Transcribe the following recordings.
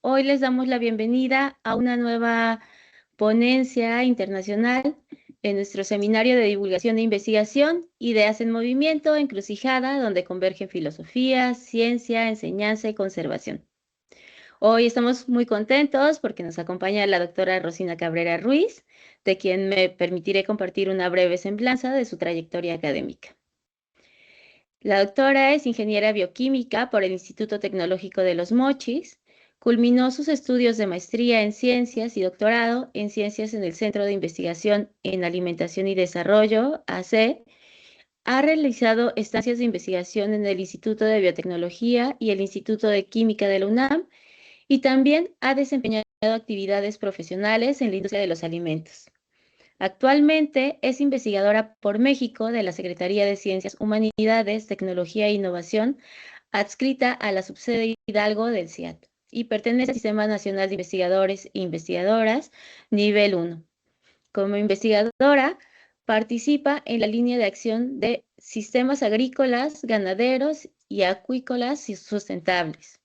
Hoy les damos la bienvenida a una nueva ponencia internacional en nuestro seminario de divulgación de investigación, Ideas en Movimiento, Encrucijada, donde convergen filosofía, ciencia, enseñanza y conservación. Hoy estamos muy contentos porque nos acompaña la doctora Rosina Cabrera Ruiz, de quien me permitiré compartir una breve semblanza de su trayectoria académica. La doctora es ingeniera bioquímica por el Instituto Tecnológico de Los Mochis. Culminó sus estudios de maestría en ciencias y doctorado en ciencias en el Centro de Investigación en Alimentación y Desarrollo, AC. Ha realizado estancias de investigación en el Instituto de Biotecnología y el Instituto de Química de la UNAM y también ha desempeñado actividades profesionales en la industria de los alimentos. Actualmente es investigadora por México de la Secretaría de Ciencias, Humanidades, Tecnología e Innovación, adscrita a la subsede Hidalgo del CIAT, y pertenece al Sistema Nacional de Investigadores e Investigadoras, nivel 1. Como investigadora, participa en la línea de acción de sistemas agrícolas, ganaderos y acuícolas sustentables.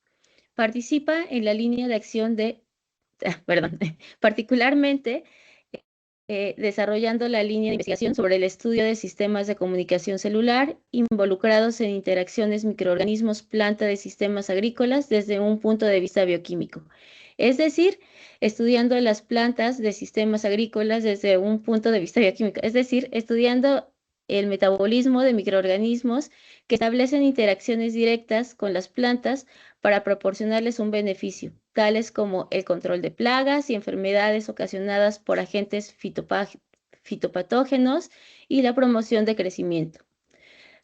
Participa en la línea de acción de, particularmente desarrollando la línea de investigación sobre el estudio de sistemas de comunicación celular involucrados en interacciones microorganismos-planta de sistemas agrícolas desde un punto de vista bioquímico. Es decir, estudiando las plantas de sistemas agrícolas desde un punto de vista bioquímico, es decir, estudiando el metabolismo de microorganismos que establecen interacciones directas con las plantas para proporcionarles un beneficio, tales como el control de plagas y enfermedades ocasionadas por agentes fitopatógenos y la promoción de crecimiento.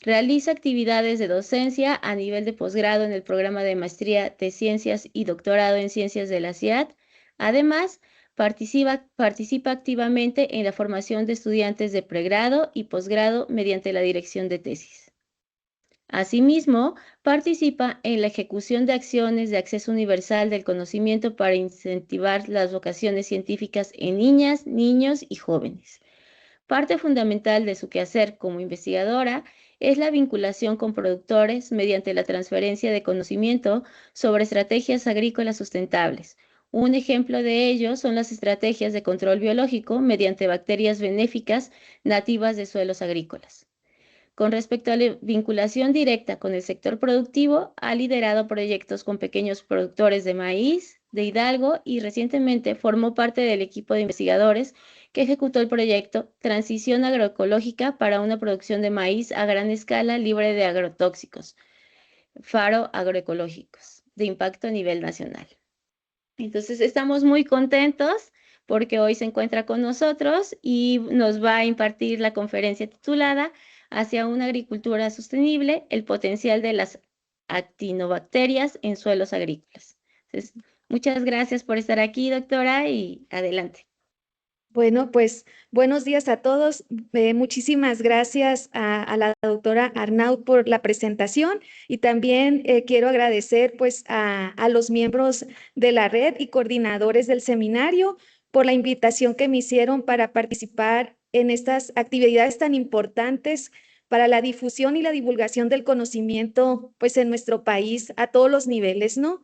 Realiza actividades de docencia a nivel de posgrado en el programa de maestría de ciencias y doctorado en ciencias de la CIAT. Además, participa activamente en la formación de estudiantes de pregrado y posgrado mediante la dirección de tesis. Asimismo, participa en la ejecución de acciones de acceso universal del conocimiento para incentivar las vocaciones científicas en niñas, niños y jóvenes. Parte fundamental de su quehacer como investigadora es la vinculación con productores mediante la transferencia de conocimiento sobre estrategias agrícolas sustentables. Un ejemplo de ello son las estrategias de control biológico mediante bacterias benéficas nativas de suelos agrícolas. Con respecto a la vinculación directa con el sector productivo, ha liderado proyectos con pequeños productores de maíz de Hidalgo y recientemente formó parte del equipo de investigadores que ejecutó el proyecto Transición Agroecológica para una producción de maíz a gran escala libre de agrotóxicos, FARO Agroecológicos, de impacto a nivel nacional. Entonces, estamos muy contentos porque hoy se encuentra con nosotros y nos va a impartir la conferencia titulada Hacia una agricultura sostenible, el potencial de las actinobacterias en suelos agrícolas. Entonces, muchas gracias por estar aquí, doctora, y adelante. Bueno, pues buenos días a todos. Muchísimas gracias a la doctora Arnaud por la presentación y también quiero agradecer pues a los miembros de la red y coordinadores del seminario por la invitación que me hicieron para participar en estas actividades tan importantes para la difusión y la divulgación del conocimiento pues en nuestro país a todos los niveles, ¿no?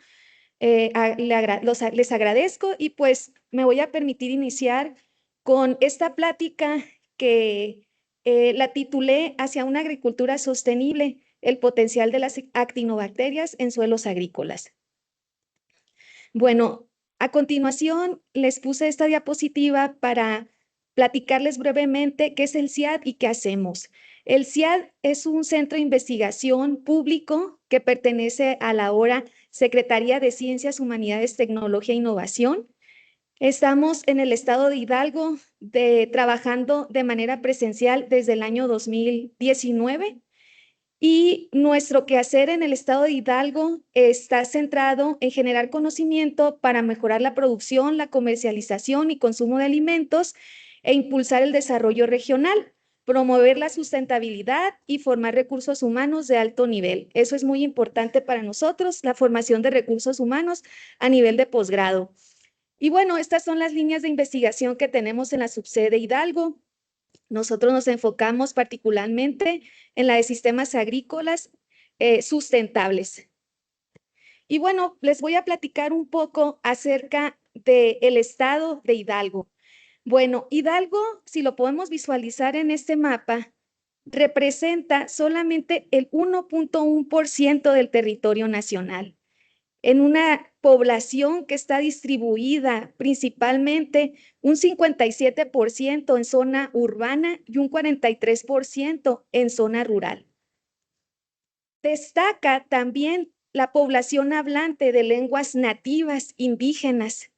Les agradezco y pues me voy a permitir iniciar con esta plática que la titulé Hacia una agricultura sostenible, el potencial de las actinobacterias en suelos agrícolas. Bueno, a continuación les puse esta diapositiva para platicarles brevemente qué es el CIAD y qué hacemos. El CIAD es un centro de investigación público que pertenece a la ahora Secretaría de Ciencias, Humanidades, Tecnología e Innovación. Estamos en el estado de Hidalgo trabajando de manera presencial desde el año 2019 y nuestro quehacer en el estado de Hidalgo está centrado en generar conocimiento para mejorar la producción, la comercialización y consumo de alimentos e impulsar el desarrollo regional, promover la sustentabilidad y formar recursos humanos de alto nivel. Eso es muy importante para nosotros, la formación de recursos humanos a nivel de posgrado. Y bueno, estas son las líneas de investigación que tenemos en la subsede Hidalgo. Nosotros nos enfocamos particularmente en la de sistemas agrícolas sustentables. Y bueno, les voy a platicar un poco acerca del estado de Hidalgo. Bueno, Hidalgo, si lo podemos visualizar en este mapa, representa solamente el 1.1% del territorio nacional, en una población que está distribuida principalmente un 57% en zona urbana y un 43% en zona rural. Destaca también la población hablante de lenguas nativas indígenas.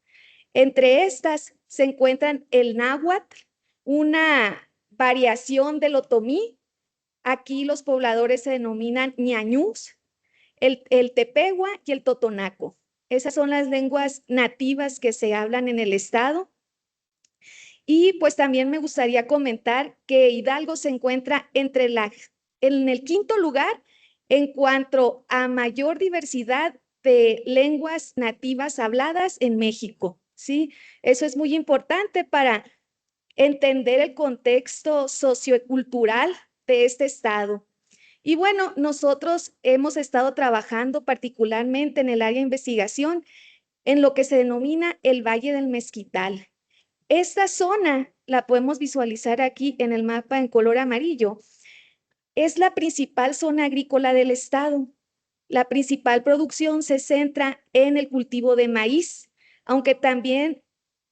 Entre estas se encuentran el náhuatl, una variación del otomí. Aquí los pobladores se denominan ñañús, el tepehua y el totonaco. Esas son las lenguas nativas que se hablan en el estado. Y pues también me gustaría comentar que Hidalgo se encuentra en el quinto lugar en cuanto a mayor diversidad de lenguas nativas habladas en México, ¿sí? Eso es muy importante para entender el contexto sociocultural de este estado. Y bueno, nosotros hemos estado trabajando particularmente en el área de investigación en lo que se denomina el Valle del Mezquital. Esta zona la podemos visualizar aquí en el mapa en color amarillo. Es la principal zona agrícola del estado. La principal producción se centra en el cultivo de maíz, aunque también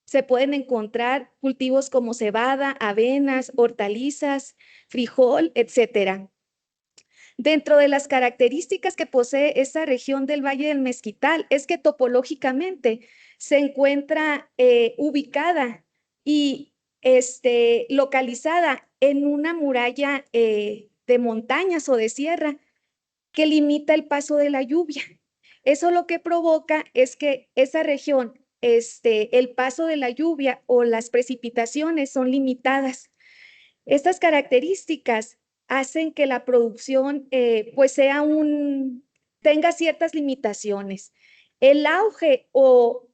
se pueden encontrar cultivos como cebada, avenas, hortalizas, frijol, etcétera. Dentro de las características que posee esta región del Valle del Mezquital es que topológicamente se encuentra ubicada y localizada en una muralla de montañas o de sierra que limita el paso de la lluvia. Eso lo que provoca es que esa región, el paso de la lluvia o las precipitaciones son limitadas. Estas características hacen que la producción pues tenga ciertas limitaciones. El auge o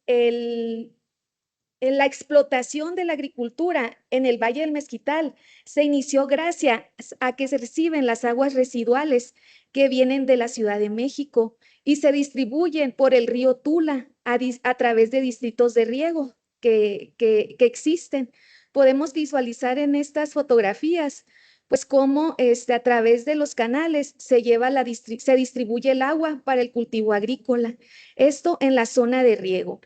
la explotación de la agricultura en el Valle del Mezquital se inició gracias a que se reciben las aguas residuales que vienen de la Ciudad de México y se distribuyen por el río Tula a través de distritos de riego que existen. Podemos visualizar en estas fotografías pues cómo a través de los canales se distribuye el agua para el cultivo agrícola. Esto en la zona de riego.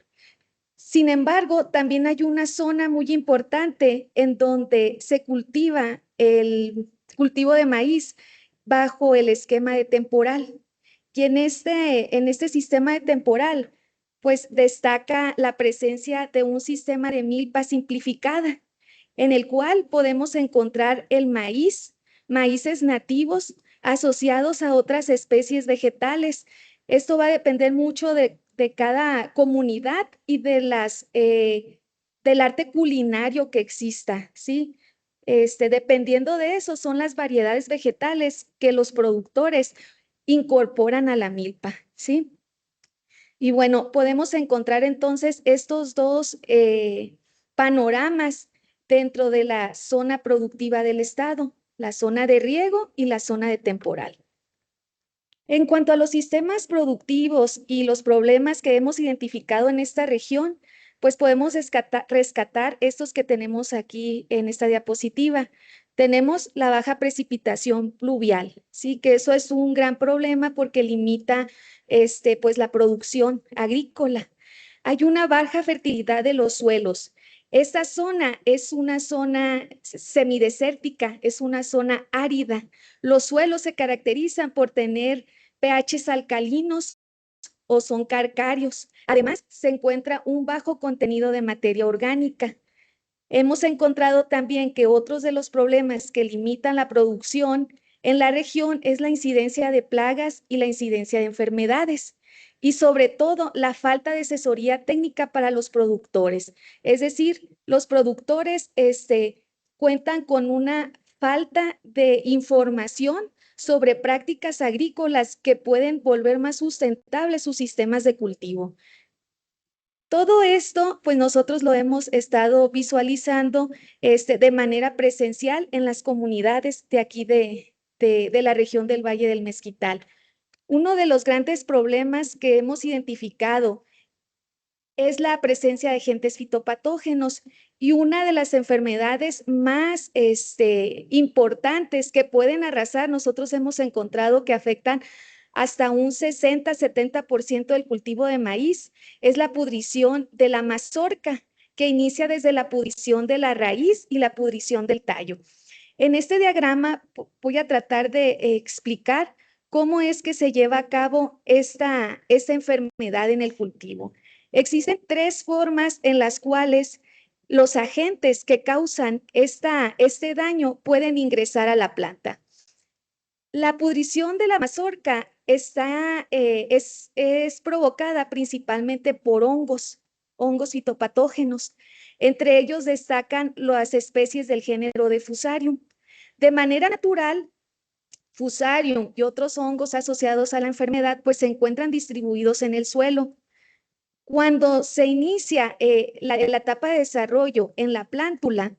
Sin embargo, también hay una zona muy importante en donde se cultiva el cultivo de maíz bajo el esquema de temporal. Y en este sistema de temporal, pues destaca la presencia de un sistema de milpa simplificada, en el cual podemos encontrar el maíz, maíces nativos asociados a otras especies vegetales. Esto va a depender mucho de cada comunidad y del arte culinario que exista, ¿sí? Dependiendo de eso, son las variedades vegetales que los productores incorporan a la milpa, ¿sí? Y bueno, podemos encontrar entonces estos dos panoramas dentro de la zona productiva del estado, la zona de riego y la zona de temporal. En cuanto a los sistemas productivos y los problemas que hemos identificado en esta región, pues podemos rescatar estos que tenemos aquí en esta diapositiva. Tenemos la baja precipitación pluvial, sí, que eso es un gran problema porque limita pues la producción agrícola. Hay una baja fertilidad de los suelos. Esta zona es una zona semidesértica, es una zona árida. Los suelos se caracterizan por tener pHs alcalinos o son calcáreos. Además, se encuentra un bajo contenido de materia orgánica. Hemos encontrado también que otros de los problemas que limitan la producción en la región es la incidencia de plagas y la incidencia de enfermedades y sobre todo la falta de asesoría técnica para los productores. Es decir, los productores cuentan con una falta de información sobre prácticas agrícolas que pueden volver más sustentables sus sistemas de cultivo. Todo esto, pues nosotros lo hemos estado visualizando de manera presencial en las comunidades de aquí de la región del Valle del Mezquital. Uno de los grandes problemas que hemos identificado es la presencia de agentes fitopatógenos y una de las enfermedades más importantes que pueden arrasar, nosotros hemos encontrado que afectan hasta un 60-70% del cultivo de maíz, es la pudrición de la mazorca, que inicia desde la pudrición de la raíz y la pudrición del tallo. En este diagrama voy a tratar de explicar cómo es que se lleva a cabo esta enfermedad en el cultivo. Existen tres formas en las cuales los agentes que causan este daño pueden ingresar a la planta. La pudrición de la mazorca es provocada principalmente por hongos fitopatógenos. Entre ellos destacan las especies del género de Fusarium. De manera natural, Fusarium y otros hongos asociados a la enfermedad pues se encuentran distribuidos en el suelo. Cuando se inicia la etapa de desarrollo en la plántula,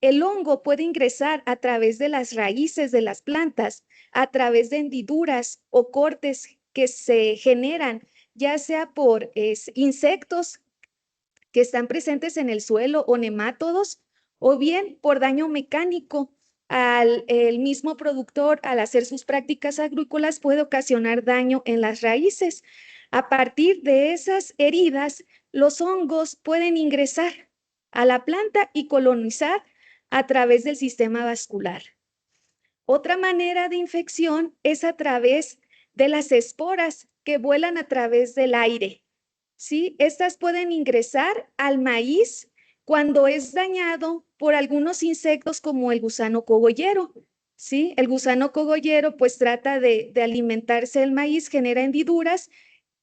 el hongo puede ingresar a través de las raíces de las plantas, a través de hendiduras o cortes que se generan, ya sea por insectos que están presentes en el suelo o nemátodos, o bien por daño mecánico. El mismo productor, al hacer sus prácticas agrícolas, puede ocasionar daño en las raíces. A partir de esas heridas, los hongos pueden ingresar a la planta y colonizar a través del sistema vascular. Otra manera de infección es a través de las esporas que vuelan a través del aire. ¿Sí? Estas pueden ingresar al maíz cuando es dañado por algunos insectos como el gusano cogollero. ¿Sí? El gusano cogollero pues trata de alimentarse del maíz, genera hendiduras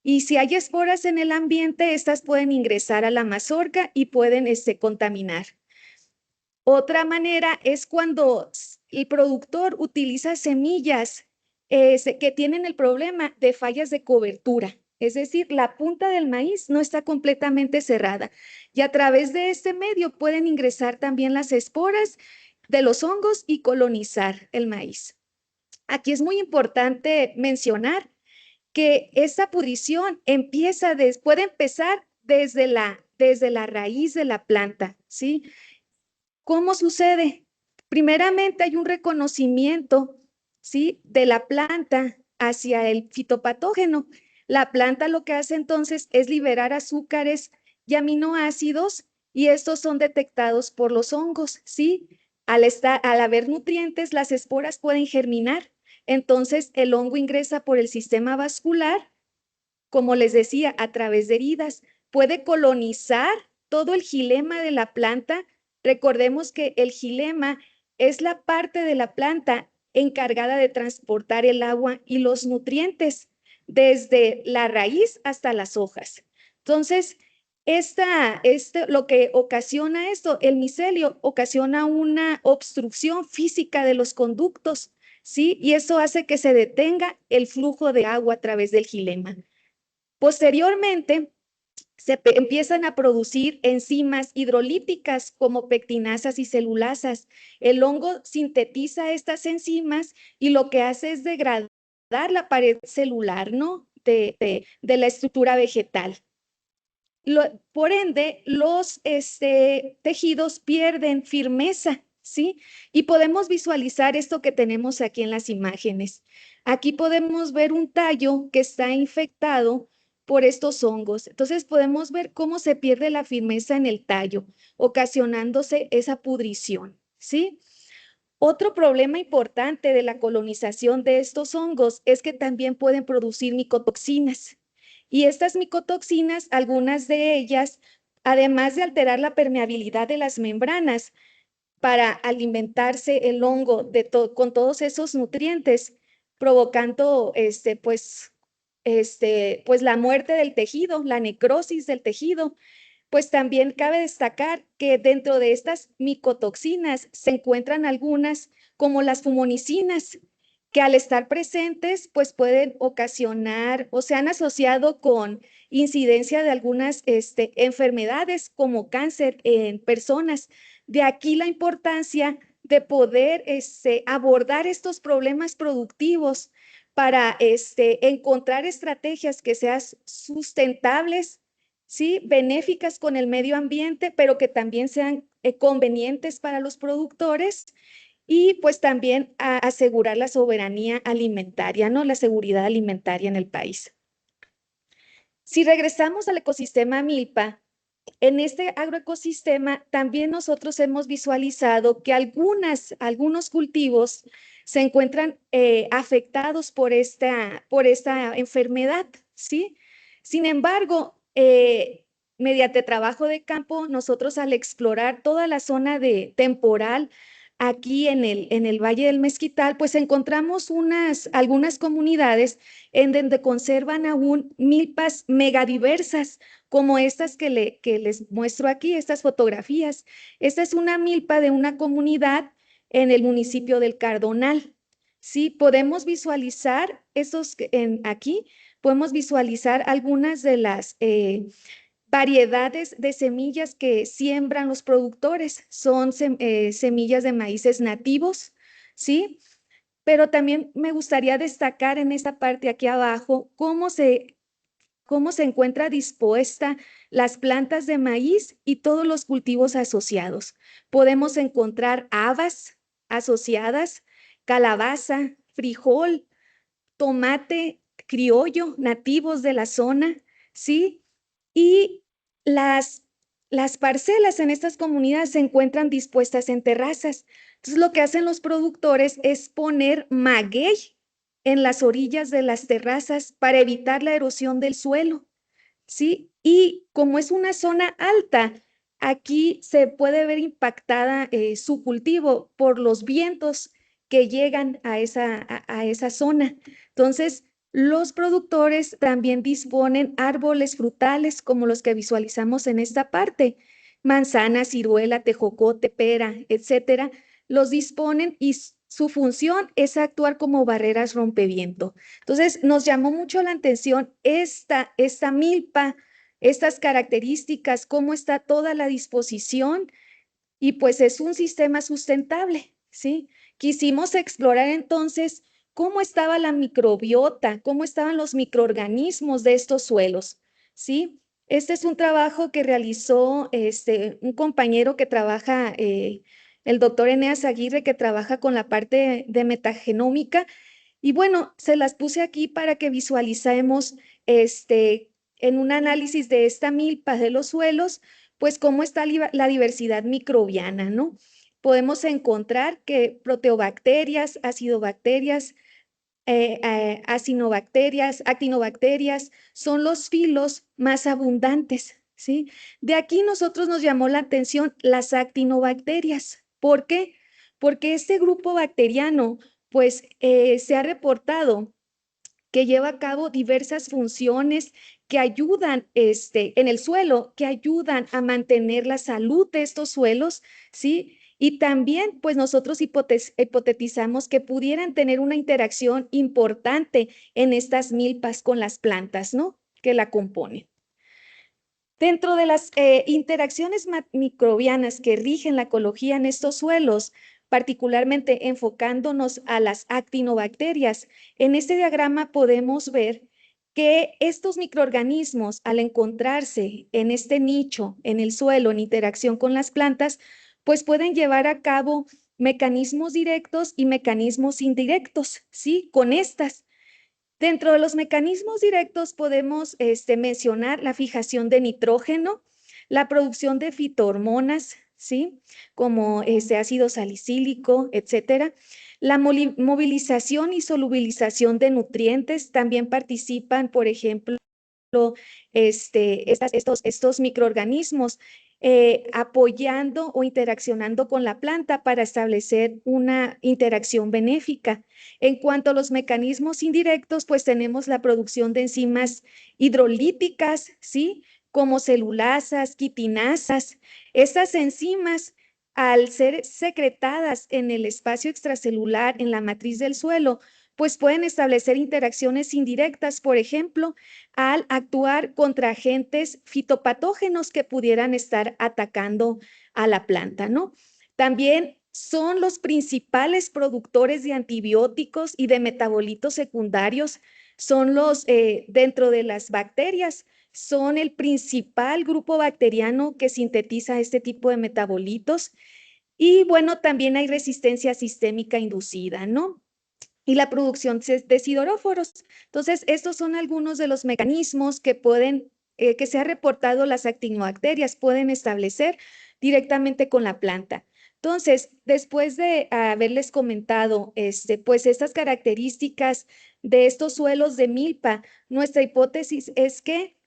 y si hay esporas en el ambiente, estas pueden ingresar a la mazorca y pueden contaminar. Otra manera es cuando el productor utiliza semillas que tienen el problema de fallas de cobertura. Es decir, la punta del maíz no está completamente cerrada y a través de este medio pueden ingresar también las esporas de los hongos y colonizar el maíz. Aquí es muy importante mencionar que esa pudrición puede empezar desde la raíz de la planta, ¿sí? ¿Cómo sucede? Primeramente hay un reconocimiento, ¿sí?, de la planta hacia el fitopatógeno. La planta lo que hace entonces es liberar azúcares y aminoácidos y estos son detectados por los hongos, ¿sí? Al haber nutrientes, las esporas pueden germinar. Entonces el hongo ingresa por el sistema vascular, como les decía, a través de heridas. Puede colonizar todo el xilema de la planta. Recordemos que el xilema es la parte de la planta encargada de transportar el agua y los nutrientes desde la raíz hasta las hojas. Entonces, lo que ocasiona esto, el micelio, ocasiona una obstrucción física de los conductos, ¿sí? Y eso hace que se detenga el flujo de agua a través del xilema. Posteriormente, empiezan a producir enzimas hidrolíticas como pectinasas y celulasas. El hongo sintetiza estas enzimas y lo que hace es degradar la pared celular, ¿no?, de la estructura vegetal. Por ende, los tejidos pierden firmeza, ¿sí? Y podemos visualizar esto que tenemos aquí en las imágenes. Aquí podemos ver un tallo que está infectado por estos hongos. Entonces podemos ver cómo se pierde la firmeza en el tallo, ocasionándose esa pudrición, ¿sí? Otro problema importante de la colonización de estos hongos es que también pueden producir micotoxinas. Y estas micotoxinas, algunas de ellas, además de alterar la permeabilidad de las membranas para alimentarse el hongo con todos esos nutrientes, provocando pues la muerte del tejido, la necrosis del tejido, pues también cabe destacar que dentro de estas micotoxinas se encuentran algunas como las fumonicinas, que al estar presentes pues pueden ocasionar o se han asociado con incidencia de algunas enfermedades como cáncer en personas. De aquí la importancia de poder abordar estos problemas productivos para encontrar estrategias que sean sustentables, ¿sí? Benéficas con el medio ambiente, pero que también sean convenientes para los productores y pues también asegurar la soberanía alimentaria, ¿no? La seguridad alimentaria en el país. Si regresamos al ecosistema milpa, en este agroecosistema también nosotros hemos visualizado que algunos cultivos se encuentran afectados por esta enfermedad, ¿sí? Sin embargo, mediante trabajo de campo, nosotros al explorar toda la zona temporal aquí en el Valle del Mezquital, pues encontramos algunas comunidades en donde conservan aún milpas megadiversas, como estas que les muestro aquí, estas fotografías. Esta es una milpa de una comunidad en el municipio del Cardonal. Sí, podemos visualizar aquí, podemos visualizar algunas de las variedades de semillas que siembran los productores. Son semillas de maíces nativos, ¿sí? Pero también me gustaría destacar en esta parte aquí abajo cómo se encuentra dispuesta las plantas de maíz y todos los cultivos asociados. Podemos encontrar habas asociadas, calabaza, frijol, tomate criollo, nativos de la zona, ¿sí? Y las parcelas en estas comunidades se encuentran dispuestas en terrazas. Entonces, lo que hacen los productores es poner maguey en las orillas de las terrazas para evitar la erosión del suelo, ¿sí? Y como es una zona alta, aquí se puede ver impactada su cultivo por los vientos que llegan a esa zona. Entonces, los productores también disponen árboles frutales como los que visualizamos en esta parte, manzana, ciruela, tejocote, pera, etcétera, los disponen y su función es actuar como barreras rompeviento. Entonces, nos llamó mucho la atención esta milpa, estas características, cómo está toda la disposición y pues es un sistema sustentable, ¿sí? Quisimos explorar entonces cómo estaba la microbiota, cómo estaban los microorganismos de estos suelos, ¿sí? Este es un trabajo que realizó un compañero que trabaja, el doctor Eneas Aguirre, que trabaja con la parte de metagenómica. Y bueno, se las puse aquí para que visualicemos en un análisis de esta milpa de los suelos, pues cómo está la diversidad microbiana, ¿no? Podemos encontrar que proteobacterias, acidobacterias, acinobacterias, actinobacterias son los filos más abundantes, ¿sí? De aquí nosotros nos llamó la atención las actinobacterias. ¿Por qué? Porque este grupo bacteriano, pues se ha reportado que lleva a cabo diversas funciones que ayudan en el suelo, que ayudan a mantener la salud de estos suelos, ¿sí? Y también, pues nosotros hipotetizamos que pudieran tener una interacción importante en estas milpas con las plantas, ¿no? Que la componen. Dentro de las interacciones microbianas que rigen la ecología en estos suelos, particularmente enfocándonos a las actinobacterias, en este diagrama podemos ver que estos microorganismos, al encontrarse en este nicho, en el suelo, en interacción con las plantas, pues pueden llevar a cabo mecanismos directos y mecanismos indirectos, ¿sí? Con estas. Dentro de los mecanismos directos podemos mencionar la fijación de nitrógeno, la producción de fitohormonas, ¿sí? Como ácido salicílico, etcétera. La movilización y solubilización de nutrientes también participan, por ejemplo, estos microorganismos apoyando o interaccionando con la planta para establecer una interacción benéfica. En cuanto a los mecanismos indirectos, pues tenemos la producción de enzimas hidrolíticas, ¿sí? Como celulasas, quitinasas. Estas enzimas, al ser secretadas en el espacio extracelular, en la matriz del suelo, pues pueden establecer interacciones indirectas, por ejemplo, al actuar contra agentes fitopatógenos que pudieran estar atacando a la planta, ¿no? También son los principales productores de antibióticos y de metabolitos secundarios, son los, dentro de las bacterias, son el principal grupo bacteriano que sintetiza este tipo de metabolitos. Y bueno, también hay resistencia sistémica inducida, ¿no? Y la producción de sideróforos. Entonces, estos son algunos de los mecanismos que pueden, que se ha reportado las actinobacterias, pueden establecer directamente con la planta. Entonces, después de haberles comentado pues estas características de estos suelos de milpa, nuestra hipótesis es que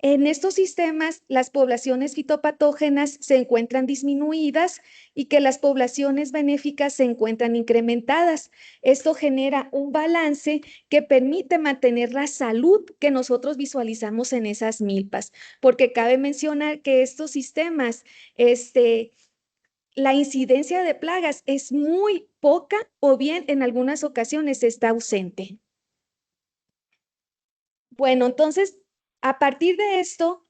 en estos sistemas, las poblaciones fitopatógenas se encuentran disminuidas y que las poblaciones benéficas se encuentran incrementadas. Esto genera un balance que permite mantener la salud que nosotros visualizamos en esas milpas, porque cabe mencionar que estos sistemas, la incidencia de plagas es muy poca o bien en algunas ocasiones está ausente. Bueno, entonces, a partir de esto,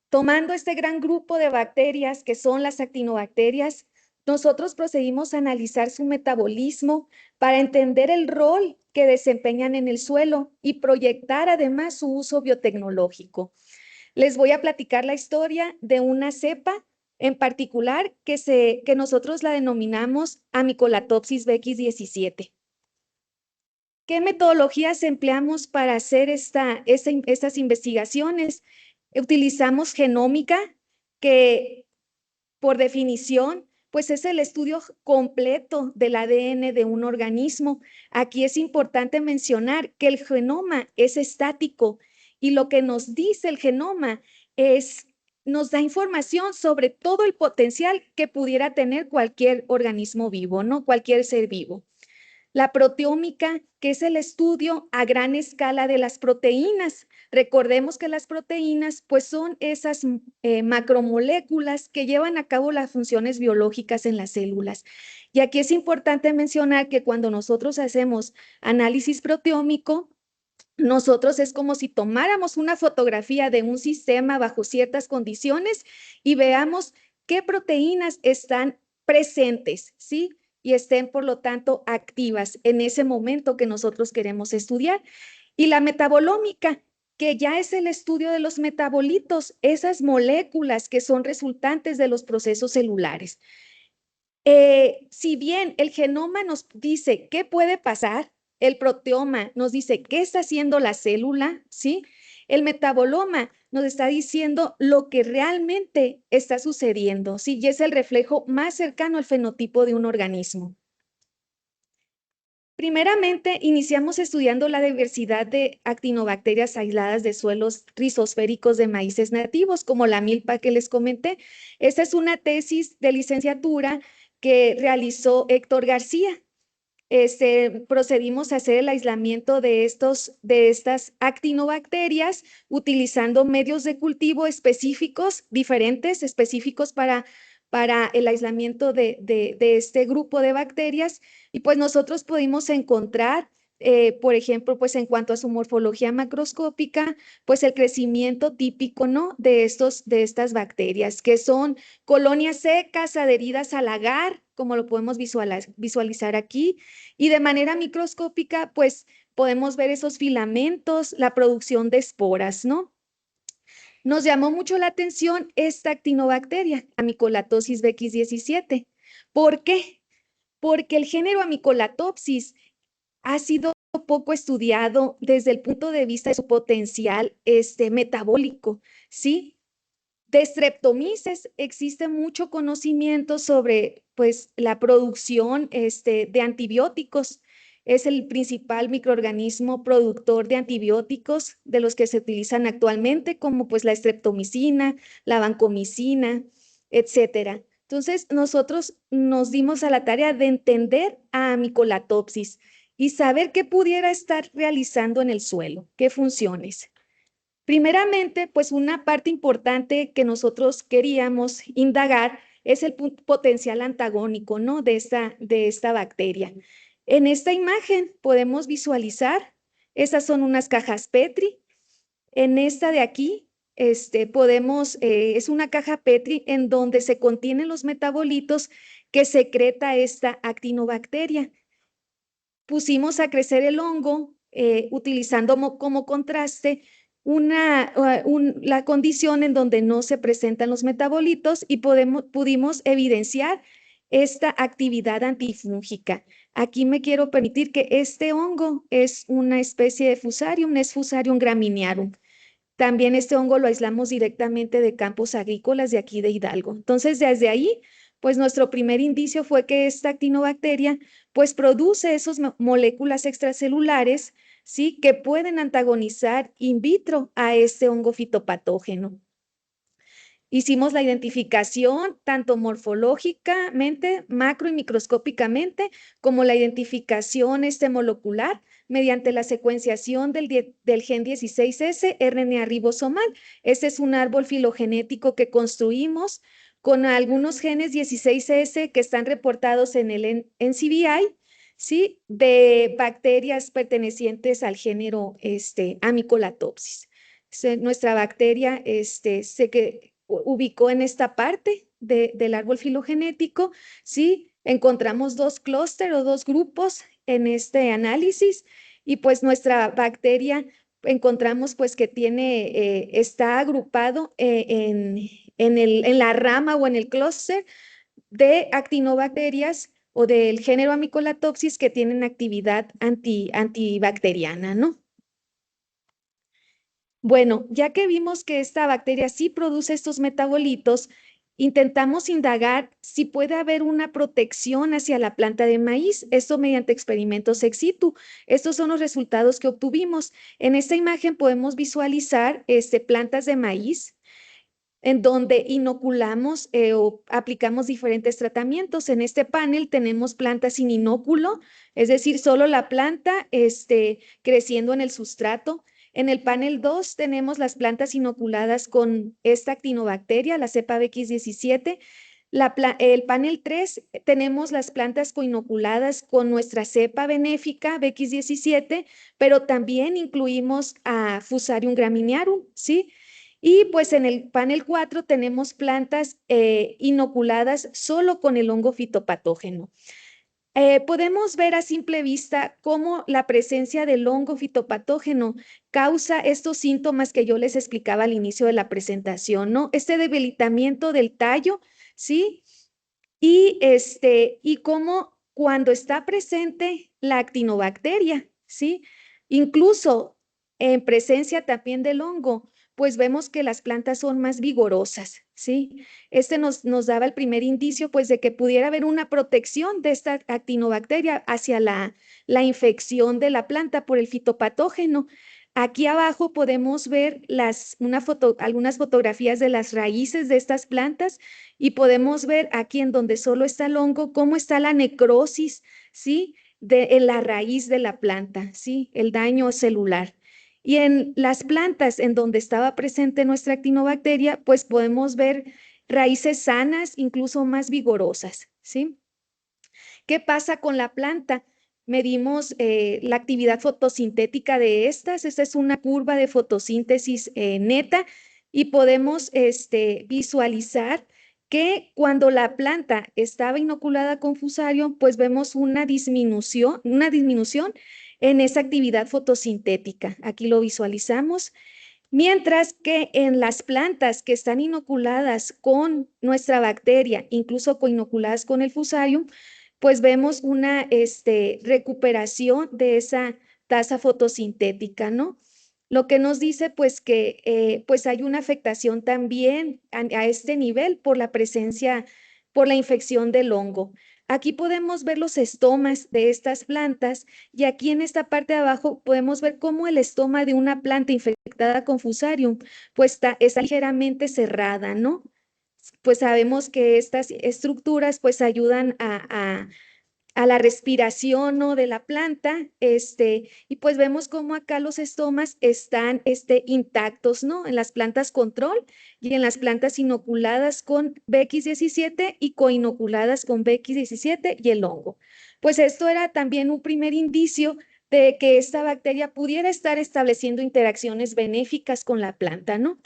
tomando este gran grupo de bacterias que son las actinobacterias, nosotros procedimos a analizar su metabolismo para entender el rol que desempeñan en el suelo y proyectar además su uso biotecnológico. Les voy a platicar la historia de una cepa en particular que nosotros la denominamos Amycolatopsis BX17. ¿Qué metodologías empleamos para hacer estas investigaciones? Utilizamos genómica, que por definición, pues es el estudio completo del ADN de un organismo. Aquí es importante mencionar que el genoma es estático y lo que nos dice el genoma nos da información sobre todo el potencial que pudiera tener cualquier organismo vivo, ¿no? Cualquier ser vivo. La proteómica, que es el estudio a gran escala de las proteínas. Recordemos que las proteínas, pues son esas macromoléculas que llevan a cabo las funciones biológicas en las células. Y aquí es importante mencionar que cuando nosotros hacemos análisis proteómico, nosotros es como si tomáramos una fotografía de un sistema bajo ciertas condiciones y veamos qué proteínas están presentes, ¿sí? Y estén, por lo tanto, activas en ese momento que nosotros queremos estudiar. Y la metabolómica, que ya es el estudio de los metabolitos, esas moléculas que son resultantes de los procesos celulares. Si bien el genoma nos dice qué puede pasar, el proteoma nos dice qué está haciendo la célula, ¿sí? El metaboloma nos está diciendo lo que realmente está sucediendo, ¿sí? Y es el reflejo más cercano al fenotipo de un organismo. Primeramente, iniciamos estudiando la diversidad de actinobacterias aisladas de suelos rizosféricos de maíces nativos, como la milpa que les comenté. Esta es una tesis de licenciatura que realizó Héctor García. Procedimos a hacer el aislamiento de estas actinobacterias utilizando medios de cultivo específicos, diferentes, específicos para el aislamiento de este grupo de bacterias. Y pues nosotros pudimos encontrar, por ejemplo, pues en cuanto a su morfología macroscópica, pues el crecimiento típico, ¿no? De estas bacterias, que son colonias secas adheridas al agar, como lo podemos visualizar aquí, y de manera microscópica, pues podemos ver esos filamentos, la producción de esporas, ¿no? Nos llamó mucho la atención esta actinobacteria, Amycolatopsis BX17. ¿Por qué? Porque el género Amycolatopsis ha sido poco estudiado desde el punto de vista de su potencial metabólico, ¿sí? De Streptomyces existe mucho conocimiento sobre pues, la producción de antibióticos. Es el principal microorganismo productor de antibióticos de los que se utilizan actualmente, como pues la streptomicina, la vancomicina, etcétera. Entonces, nosotros nos dimos a la tarea de entender a Mycolatopsis y saber qué pudiera estar realizando en el suelo, qué funciones. Primeramente, pues una parte importante que nosotros queríamos indagar es el potencial antagónico, ¿no? De esta bacteria. En esta imagen podemos visualizar, esas son unas cajas Petri. En esta de aquí es una caja Petri en donde se contienen los metabolitos que secreta esta actinobacteria. Pusimos a crecer el hongo utilizando como contraste la condición en donde no se presentan los metabolitos y pudimos evidenciar esta actividad antifúngica. Aquí me quiero permitir que este hongo es una especie de Fusarium, es Fusarium graminearum. También este hongo lo aislamos directamente de campos agrícolas de aquí de Hidalgo. Entonces, desde ahí, pues nuestro primer indicio fue que esta actinobacteria, pues produce esas moléculas extracelulares, ¿sí? Que pueden antagonizar in vitro a este hongo fitopatógeno. Hicimos la identificación tanto morfológicamente, macro y microscópicamente, como la identificación molecular mediante la secuenciación del gen 16S RNA ribosomal. Este es un árbol filogenético que construimos con algunos genes 16S que están reportados en el NCBI, ¿sí? De bacterias pertenecientes al género Amycolatopsis. Nuestra bacteria ubicó en esta parte del árbol filogenético, ¿sí? Encontramos dos clústeres o dos grupos en este análisis y pues nuestra bacteria encontramos pues que está agrupado en la rama o en el clúster de actinobacterias o del género Amycolatopsis que tienen actividad antibacteriana, ¿no? Bueno, ya que vimos que esta bacteria sí produce estos metabolitos, intentamos indagar si puede haber una protección hacia la planta de maíz, esto mediante experimentos ex situ. Estos son los resultados que obtuvimos. En esta imagen podemos visualizar plantas de maíz en donde inoculamos o aplicamos diferentes tratamientos. En este panel tenemos plantas sin inóculo, es decir, solo la planta creciendo en el sustrato. En el panel 2 tenemos las plantas inoculadas con esta actinobacteria, la cepa BX17. El panel 3 tenemos las plantas coinoculadas con nuestra cepa benéfica BX17, pero también incluimos a Fusarium graminearum, ¿sí? Y pues en el panel 4 tenemos plantas inoculadas solo con el hongo fitopatógeno. Podemos ver a simple vista cómo la presencia del hongo fitopatógeno causa estos síntomas que yo les explicaba al inicio de la presentación, ¿no? Este debilitamiento del tallo, ¿sí? Y cómo cuando está presente la actinobacteria, ¿sí? Incluso en presencia también del hongo, pues vemos que las plantas son más vigorosas, ¿sí? Nos daba el primer indicio, pues, de que pudiera haber una protección de esta actinobacteria hacia la infección de la planta por el fitopatógeno. Aquí abajo podemos ver algunas fotografías de las raíces de estas plantas y podemos ver aquí en donde solo está el hongo, cómo está la necrosis, ¿sí? En la raíz de la planta, ¿sí? El daño celular. Y en las plantas en donde estaba presente nuestra actinobacteria, pues podemos ver raíces sanas, incluso más vigorosas, ¿sí? ¿Qué pasa con la planta? Medimos la actividad fotosintética de estas. Esta es una curva de fotosíntesis neta y podemos visualizar que cuando la planta estaba inoculada con Fusarium, pues vemos una disminución en esa actividad fotosintética. Aquí lo visualizamos. Mientras que en las plantas que están inoculadas con nuestra bacteria, incluso coinoculadas con el Fusarium, pues vemos una recuperación de esa tasa fotosintética, ¿no? Lo que nos dice pues que pues hay una afectación también a este nivel por la presencia, por la infección del hongo. Aquí podemos ver los estomas de estas plantas y aquí en esta parte de abajo podemos ver cómo el estoma de una planta infectada con Fusarium pues está ligeramente cerrada, ¿no? Pues sabemos que estas estructuras pues ayudan a la respiración, ¿no? De la planta, y pues vemos cómo acá los estomas están intactos, ¿no? En las plantas control y en las plantas inoculadas con BX17 y coinoculadas con BX17 y el hongo. Pues esto era también un primer indicio de que esta bacteria pudiera estar estableciendo interacciones benéficas con la planta, ¿no?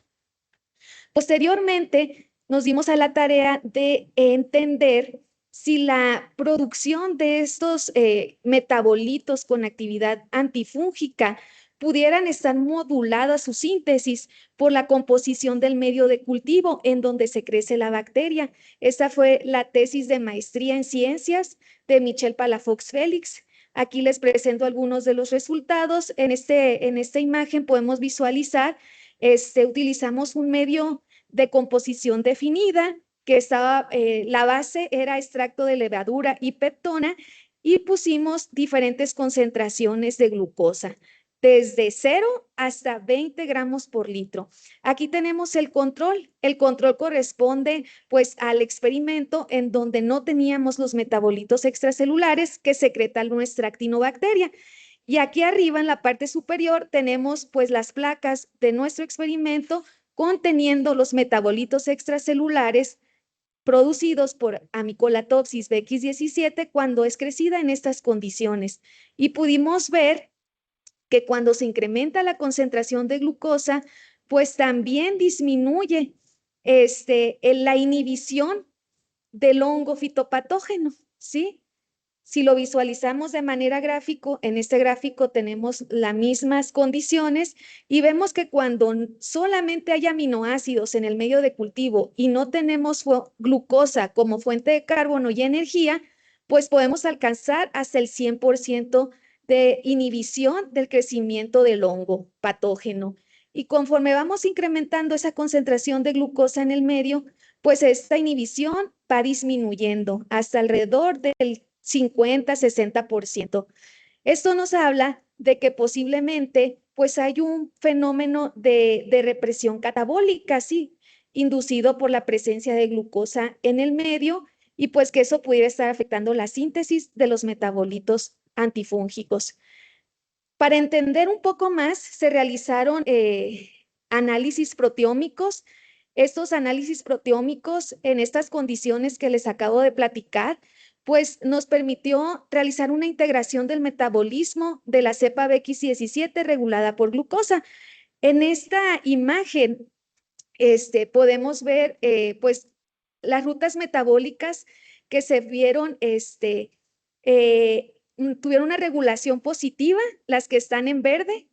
Posteriormente, nos dimos a la tarea de entender si la producción de estos metabolitos con actividad antifúngica pudieran estar moduladas su síntesis por la composición del medio de cultivo en donde se crece la bacteria. Esta fue la tesis de maestría en ciencias de Michelle Palafox Félix. Aquí les presento algunos de los resultados. En esta imagen podemos visualizar, utilizamos un medio de composición definida, que estaba, la base era extracto de levadura y peptona, y pusimos diferentes concentraciones de glucosa, desde 0 hasta 20 gramos por litro. Aquí tenemos el control. El control corresponde pues al experimento en donde no teníamos los metabolitos extracelulares que secreta nuestra actinobacteria. Y aquí arriba en la parte superior tenemos pues las placas de nuestro experimento conteniendo los metabolitos extracelulares producidos por Amycolatopsis BX17 cuando es crecida en estas condiciones. Y pudimos ver que cuando se incrementa la concentración de glucosa, pues también disminuye la inhibición del hongo fitopatógeno, ¿sí? Si lo visualizamos de manera gráfico, en este gráfico tenemos las mismas condiciones y vemos que cuando solamente hay aminoácidos en el medio de cultivo y no tenemos glucosa como fuente de carbono y energía, pues podemos alcanzar hasta el 100% de inhibición del crecimiento del hongo patógeno. Y conforme vamos incrementando esa concentración de glucosa en el medio, pues esta inhibición va disminuyendo hasta alrededor del 50-60%. Esto nos habla de que posiblemente pues hay un fenómeno de represión catabólica, sí, inducido por la presencia de glucosa en el medio y pues que eso pudiera estar afectando la síntesis de los metabolitos antifúngicos. Para entender un poco más, se realizaron análisis proteómicos. Estos análisis proteómicos en estas condiciones que les acabo de platicar, pues nos permitió realizar una integración del metabolismo de la cepa BX17 regulada por glucosa. En esta imagen podemos ver pues las rutas metabólicas que se vieron, tuvieron una regulación positiva, las que están en verde.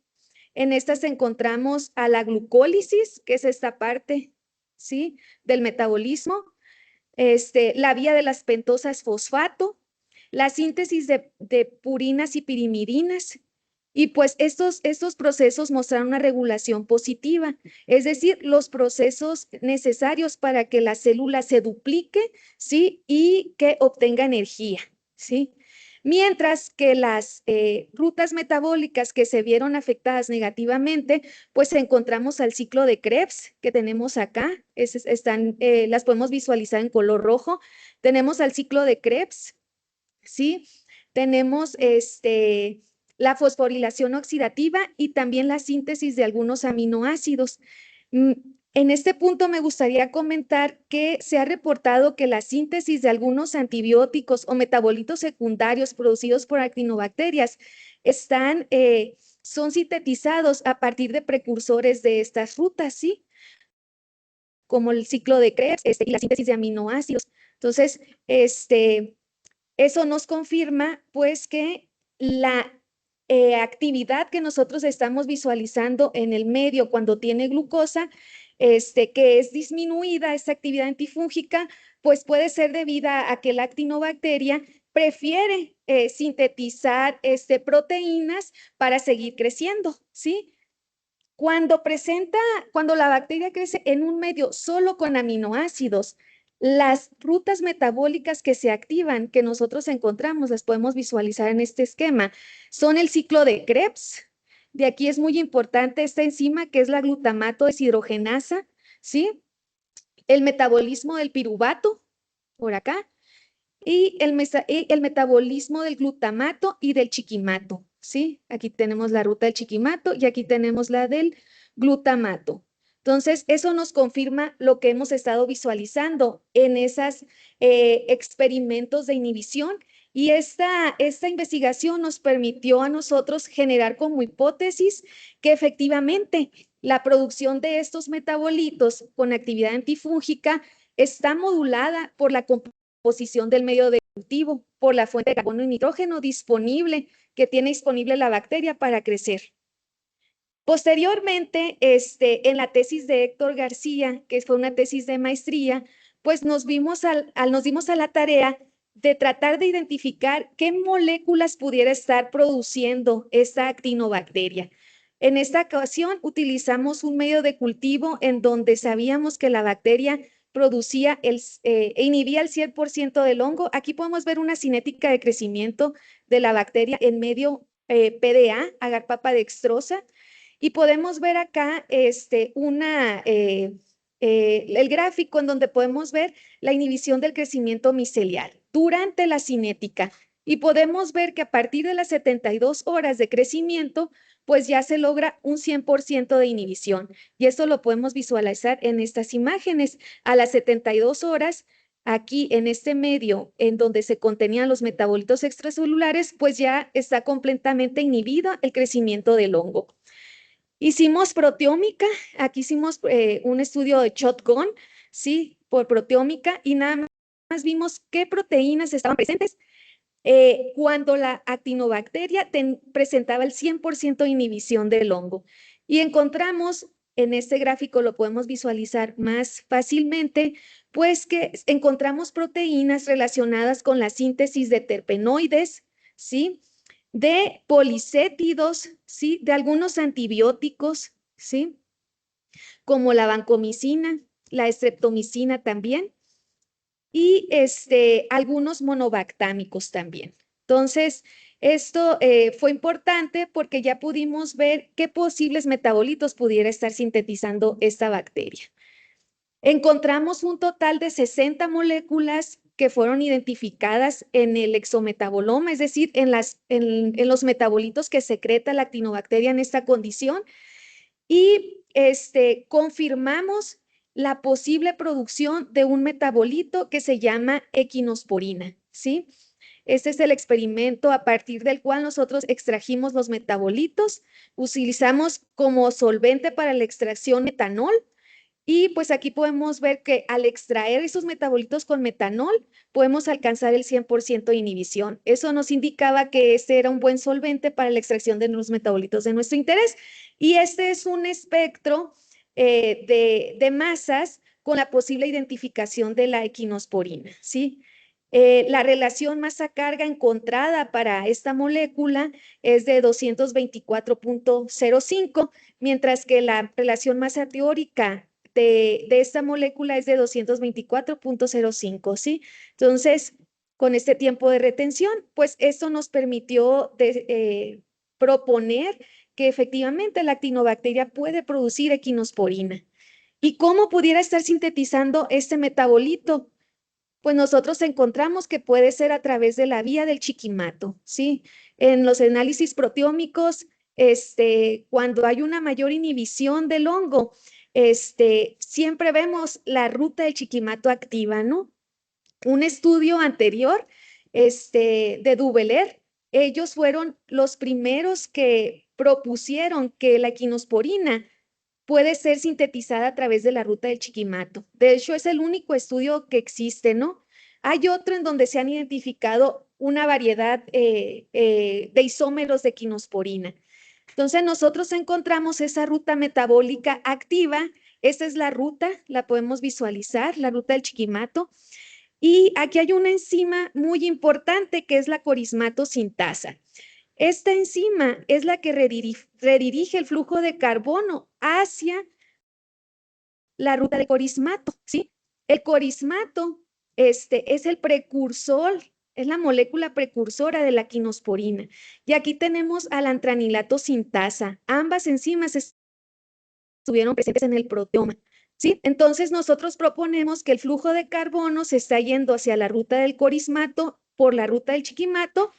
En estas encontramos a la glucólisis, que es esta parte, ¿sí?, del metabolismo, la vía de las pentosas fosfato, la síntesis de purinas y pirimidinas. Y pues estos procesos mostraron una regulación positiva, es decir, los procesos necesarios para que la célula se duplique, ¿sí?, y que obtenga energía, ¿sí? Mientras que las rutas metabólicas que se vieron afectadas negativamente, pues encontramos al ciclo de Krebs que tenemos acá, las podemos visualizar en color rojo. Tenemos al ciclo de Krebs, ¿sí? Tenemos la fosforilación oxidativa y también la síntesis de algunos aminoácidos. En este punto me gustaría comentar que se ha reportado que la síntesis de algunos antibióticos o metabolitos secundarios producidos por actinobacterias son sintetizados a partir de precursores de estas rutas, ¿sí?, como el ciclo de Krebs y la síntesis de aminoácidos. Entonces, eso nos confirma pues que la actividad que nosotros estamos visualizando en el medio cuando tiene glucosa, que es disminuida esta actividad antifúngica, pues puede ser debida a que la actinobacteria prefiere sintetizar proteínas para seguir creciendo, ¿sí? Cuando la bacteria crece en un medio solo con aminoácidos, las rutas metabólicas que se activan, que nosotros encontramos, las podemos visualizar en este esquema, son el ciclo de Krebs. De aquí es muy importante esta enzima que es la glutamato deshidrogenasa, ¿sí? El metabolismo del piruvato, por acá, y el metabolismo del glutamato y del chiquimato, ¿sí? Aquí tenemos la ruta del chiquimato y aquí tenemos la del glutamato. Entonces, eso nos confirma lo que hemos estado visualizando en esos experimentos de inhibición, y esta investigación nos permitió a nosotros generar como hipótesis que efectivamente La producción de estos metabolitos con actividad antifúngica está modulada por la composición del medio de cultivo, por la fuente de carbono y nitrógeno disponible que tiene disponible la bacteria para crecer. Posteriormente, en la tesis de Héctor García, que fue una tesis de maestría, pues nos dimos a la tarea de tratar de identificar qué moléculas pudiera estar produciendo esta actinobacteria. En esta ocasión utilizamos un medio de cultivo en donde sabíamos que la bacteria producía inhibía el 100% del hongo. Aquí podemos ver una cinética de crecimiento de la bacteria en medio PDA, agar papa dextrosa, y podemos ver acá el gráfico en donde podemos ver la inhibición del crecimiento micelial durante la cinética. Y podemos ver que a partir de las 72 horas de crecimiento, pues ya se logra un 100% de inhibición. Y esto lo podemos visualizar en estas imágenes. A las 72 horas, aquí en este medio en donde se contenían los metabolitos extracelulares, pues ya está completamente inhibido el crecimiento del hongo. Hicimos proteómica, aquí hicimos un estudio de shotgun, ¿sí? Por proteómica, y nada más vimos qué proteínas estaban presentes cuando la actinobacteria presentaba el 100% de inhibición del hongo. Y encontramos, en este gráfico lo podemos visualizar más fácilmente, pues que encontramos proteínas relacionadas con la síntesis de terpenoides, ¿sí? De policétidos, ¿sí? De algunos antibióticos, ¿sí? Como la vancomicina, la estreptomicina también, y algunos monobactámicos también. Entonces, esto fue importante porque ya pudimos ver qué posibles metabolitos pudiera estar sintetizando esta bacteria. Encontramos un total de 60 moléculas que fueron identificadas en el exometaboloma, es decir, en los metabolitos que secreta la actinobacteria en esta condición, y confirmamos la posible producción de un metabolito que se llama equinosporina, ¿sí? Este es el experimento a partir del cual nosotros extrajimos los metabolitos, utilizamos como solvente para la extracción metanol. Y pues aquí podemos ver que al extraer esos metabolitos con metanol, podemos alcanzar el 100% de inhibición. Eso nos indicaba que este era un buen solvente para la extracción de los metabolitos de nuestro interés. Y este es un espectro de masas con la posible identificación de la equinosporina, ¿sí? La relación masa-carga encontrada para esta molécula es de 224.05, mientras que la relación masa teórica de esta molécula es de 224.05, ¿sí? Entonces, con este tiempo de retención, pues esto nos permitió proponer que efectivamente la actinobacteria puede producir equinosporina. ¿Y cómo pudiera estar sintetizando este metabolito? Pues nosotros encontramos que puede ser a través de la vía del chiquimato, ¿sí? En los análisis proteómicos, cuando hay una mayor inhibición del hongo, siempre vemos la ruta del chiquimato activa, ¿no? Un estudio anterior, de Duveler, ellos fueron los primeros que propusieron que la equinosporina puede ser sintetizada a través de la ruta del chiquimato. De hecho, es el único estudio que existe, ¿no? Hay otro en donde se han identificado una variedad de isómeros de quinosporina. Entonces, nosotros encontramos esa ruta metabólica activa. Esta es la ruta, la podemos visualizar, la ruta del chiquimato. Y aquí hay una enzima muy importante que es la corismato sintasa. Esta enzima es la que redirige el flujo de carbono hacia la ruta de corismato, ¿sí? El corismato es el precursor, es la molécula precursora de la quinosporina. Y aquí tenemos al antranilato sintasa. Ambas enzimas estuvieron presentes en el proteoma, ¿sí? Entonces nosotros proponemos que el flujo de carbono se está yendo hacia la ruta del corismato por la ruta del chiquimato,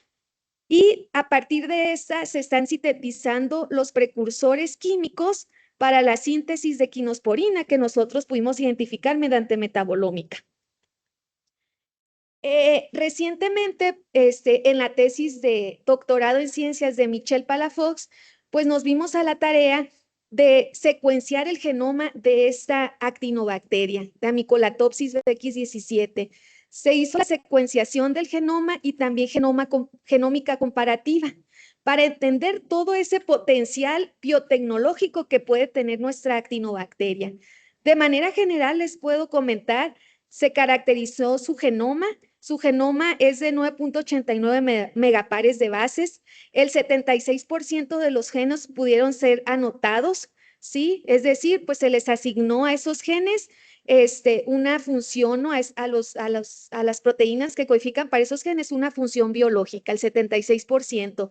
y a partir de esta se están sintetizando los precursores químicos para la síntesis de quinosporina que nosotros pudimos identificar mediante metabolómica. Recientemente, en la tesis de doctorado en ciencias de Michelle Palafox, pues nos vimos a la tarea de secuenciar el genoma de esta actinobacteria, de Mycolatopsis BX17. Se hizo la secuenciación del genoma y también genómica comparativa para entender todo ese potencial biotecnológico que puede tener nuestra actinobacteria. De manera general, les puedo comentar, se caracterizó su genoma. Su genoma es de 9.89 megapares de bases. El 76% de los genes pudieron ser anotados, ¿sí? Es decir, pues se les asignó a esos genes una función, ¿no? A las proteínas que codifican para esos genes una función biológica, el 76%.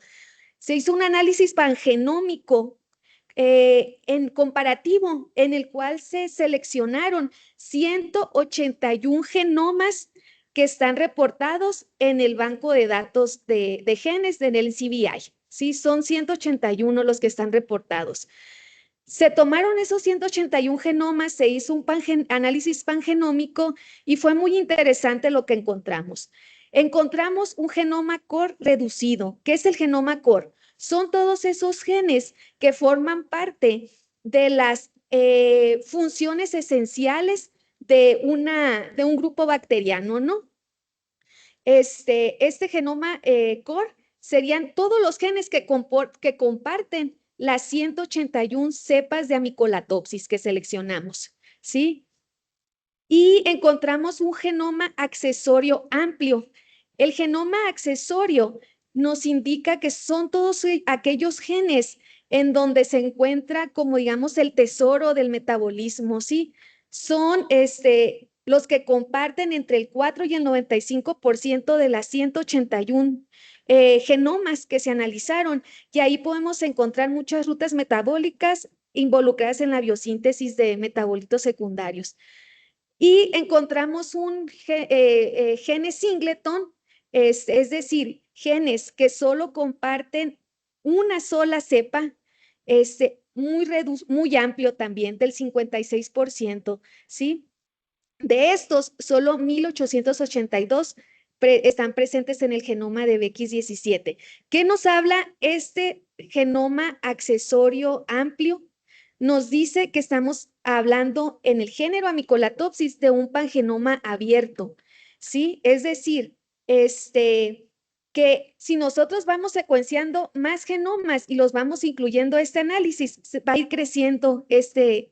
Se hizo un análisis pangenómico en comparativo, en el cual se seleccionaron 181 genomas que están reportados en el banco de datos de genes del NCBI. Sí, son 181 los que están reportados. Se tomaron esos 181 genomas, se hizo un análisis pangenómico y fue muy interesante lo que encontramos. Encontramos un genoma core reducido. ¿Qué es el genoma core? Son todos esos genes que forman parte de las funciones esenciales de un grupo bacteriano, ¿no? Este genoma core serían todos los genes que comparten las 181 cepas de Mycolatopsis que seleccionamos, ¿sí? Y encontramos un genoma accesorio amplio. El genoma accesorio nos indica que son todos aquellos genes en donde se encuentra, como digamos, el tesoro del metabolismo, ¿sí? Son los que comparten entre el 4 y el 95% de las 181 genomas que se analizaron, y ahí podemos encontrar muchas rutas metabólicas involucradas en la biosíntesis de metabolitos secundarios. Y encontramos un gene singleton, es decir, genes que solo comparten una sola cepa, muy amplio también, del 56%, ¿sí? De estos, solo 1882 están presentes en el genoma de BX17. ¿Qué nos habla este genoma accesorio amplio? Nos dice que estamos hablando en el género Mycolatopsis de un pangenoma abierto, ¿sí? Es decir, que si nosotros vamos secuenciando más genomas y los vamos incluyendo a este análisis, va a ir creciendo este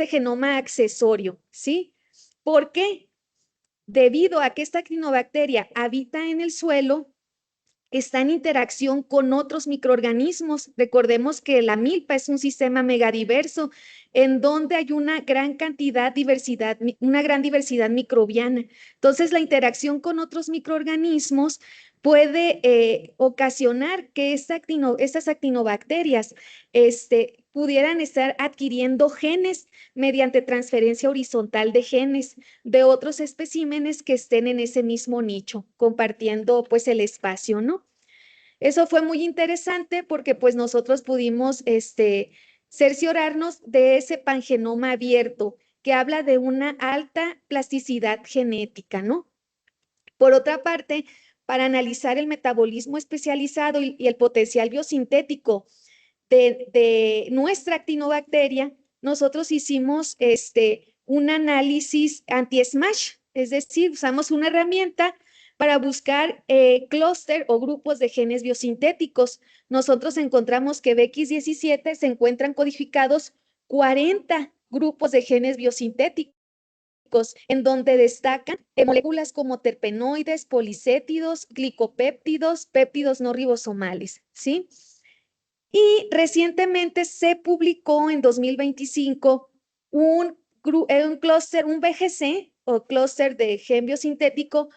genoma accesorio, ¿sí? ¿Por qué? Debido a que esta actinobacteria habita en el suelo, está en interacción con otros microorganismos. Recordemos que la milpa es un sistema megadiverso en donde hay una gran diversidad microbiana. Entonces, la interacción con otros microorganismos puede ocasionar que estas actinobacterias pudieran estar adquiriendo genes mediante transferencia horizontal de genes de otros especímenes que estén en ese mismo nicho, compartiendo pues el espacio, ¿no? Eso fue muy interesante porque pues nosotros pudimos cerciorarnos de ese pangenoma abierto que habla de una alta plasticidad genética, ¿no? Por otra parte, para analizar el metabolismo especializado y el potencial biosintético de nuestra actinobacteria, nosotros hicimos un análisis anti-SMASH, es decir, usamos una herramienta para buscar clúster o grupos de genes biosintéticos. Nosotros encontramos que BX17 se encuentran codificados 40 grupos de genes biosintéticos, en donde destacan moléculas como terpenoides, policétidos, glicopéptidos, péptidos no ribosomales, ¿sí? Y recientemente se publicó en 2025 un clúster, un BGC o clúster de gen biosintético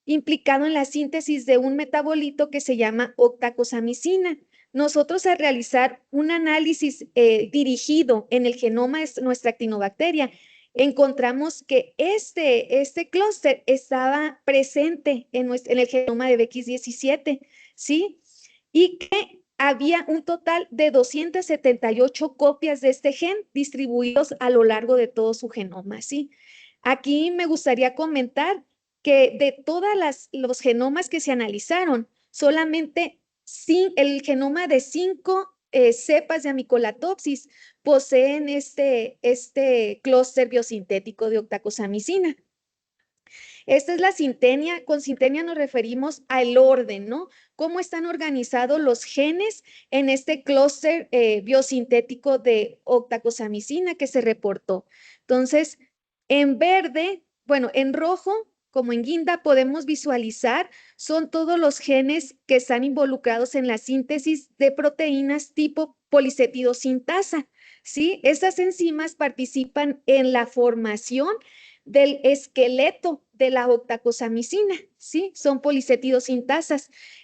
implicado en la síntesis de un metabolito que se llama octacosamicina. Nosotros al realizar un análisis dirigido en el genoma de nuestra actinobacteria, encontramos que este clúster estaba presente en el genoma de BX17, ¿sí? Y que había un total de 278 copias de este gen distribuidos a lo largo de todo su genoma, ¿sí? Aquí me gustaría comentar que de todos los genomas que se analizaron, solamente el genoma de 5 cepas de Amycolatopsis poseen este clúster biosintético de octacosamicina. Esta es la sintenia. Con sintenia nos referimos al orden, ¿no? Cómo están organizados los genes en este clúster biosintético de octacosamicina que se reportó. Entonces, en verde, bueno, en rojo, como en guinda, podemos visualizar, son todos los genes que están involucrados en la síntesis de proteínas tipo polisepidosintasa, ¿sí? Estas enzimas participan en la formación del esqueleto de la octacosamicina, ¿sí? Son polisepidosintasa.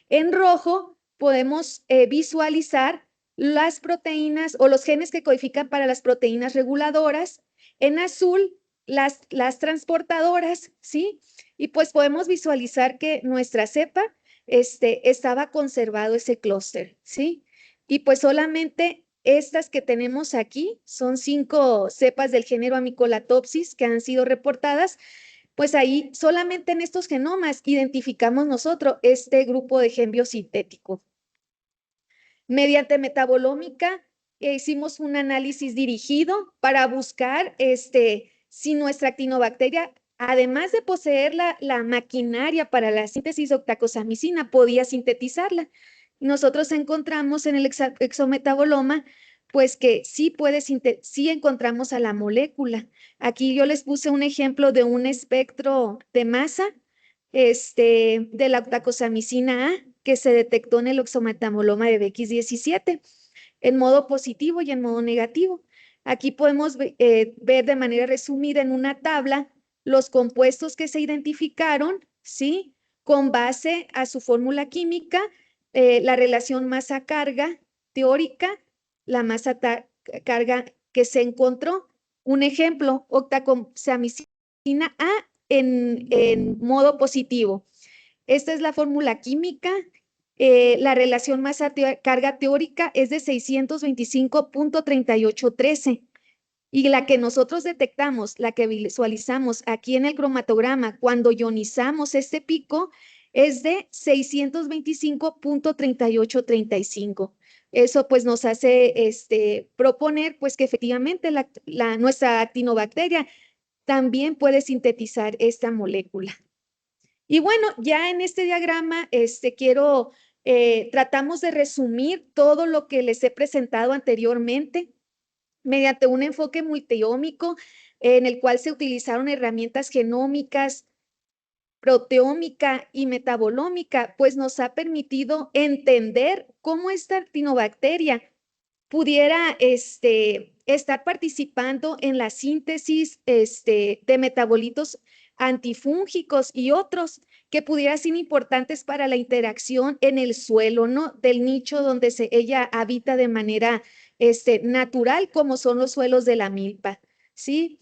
En rojo podemos visualizar las proteínas o los genes que codifican para las proteínas reguladoras. En azul, las transportadoras, ¿sí? Y pues podemos visualizar que nuestra cepa estaba conservado ese clúster, ¿sí? Y pues solamente estas que tenemos aquí son 5 cepas del género Amycolatopsis que han sido reportadas. Pues ahí solamente en estos genomas identificamos nosotros este grupo de gen biosintético. Mediante metabolómica hicimos un análisis dirigido para buscar si nuestra actinobacteria, además de poseer la maquinaria para la síntesis de octacosamicina, podía sintetizarla. Nosotros encontramos en el exometaboloma pues que sí sí encontramos a la molécula. Aquí yo les puse un ejemplo de un espectro de masa de la octacosamicina A que se detectó en el exometaboloma de BX17 en modo positivo y en modo negativo. Aquí podemos ver de manera resumida en una tabla los compuestos que se identificaron, ¿sí? Con base a su fórmula química, la relación masa-carga teórica, la masa-carga que se encontró. Un ejemplo, octacosamicina A en modo positivo. Esta es la fórmula química. La relación masa-carga teórica es de 625.3813 y la que nosotros detectamos, la que visualizamos aquí en el cromatograma cuando ionizamos este pico es de 625.3835. Eso pues nos hace proponer pues que efectivamente nuestra actinobacteria también puede sintetizar esta molécula. Y bueno, ya en este diagrama tratamos de resumir todo lo que les he presentado anteriormente mediante un enfoque multiómico en el cual se utilizaron herramientas genómicas, proteómica y metabolómica, pues nos ha permitido entender cómo esta actinobacteria pudiera estar participando en la síntesis de metabolitos antifúngicos y otros que pudieran ser importantes para la interacción en el suelo, ¿no? Del nicho donde ella habita de manera natural, como son los suelos de la milpa, ¿sí?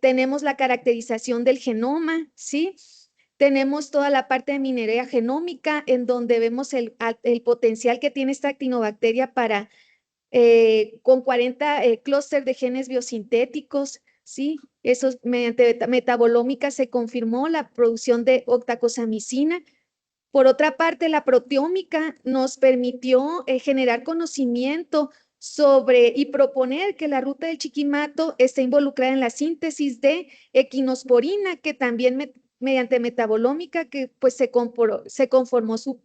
Tenemos la caracterización del genoma, ¿sí? Tenemos toda la parte de minería genómica, en donde vemos el potencial que tiene esta actinobacteria para con 40 clústeres de genes biosintéticos, ¿sí? Eso mediante metabolómica se confirmó la producción de octacosamicina. Por otra parte, la proteómica nos permitió generar conocimiento sobre y proponer que la ruta del chiquimato está involucrada en la síntesis de equinosporina, que también mediante metabolómica que pues se conformó su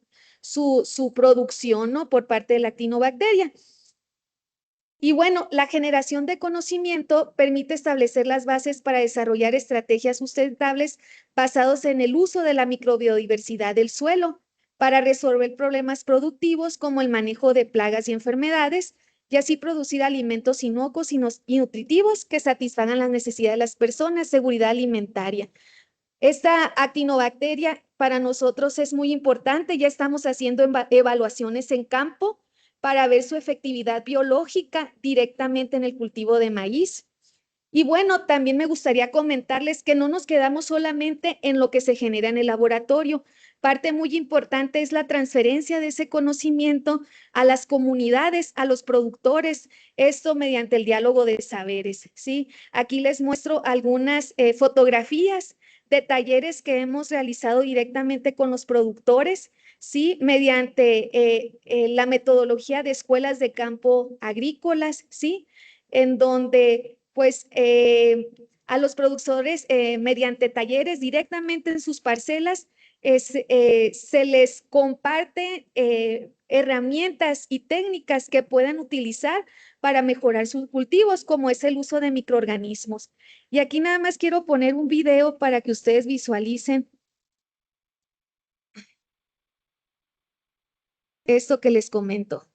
producción, ¿no? Por parte de la actinobacteria. Y bueno, la generación de conocimiento permite establecer las bases para desarrollar estrategias sustentables basadas en el uso de la microbiodiversidad del suelo para resolver problemas productivos como el manejo de plagas y enfermedades y así producir alimentos inocuos y nutritivos que satisfagan las necesidades de las personas, seguridad alimentaria. Esta actinobacteria para nosotros es muy importante, ya estamos haciendo evaluaciones en campo para ver su efectividad biológica directamente en el cultivo de maíz. Y bueno, también me gustaría comentarles que no nos quedamos solamente en lo que se genera en el laboratorio. Parte muy importante es la transferencia de ese conocimiento a las comunidades, a los productores, esto mediante el diálogo de saberes, ¿sí? Aquí les muestro algunas fotografías de talleres que hemos realizado directamente con los productores, ¿sí? Mediante la metodología de escuelas de campo agrícolas, ¿sí? En donde, pues, a los productores, mediante talleres directamente en sus parcelas, se les comparte herramientas y técnicas que puedan utilizar para mejorar sus cultivos, como es el uso de microorganismos. Y aquí nada más quiero poner un video para que ustedes visualicen esto que les comento.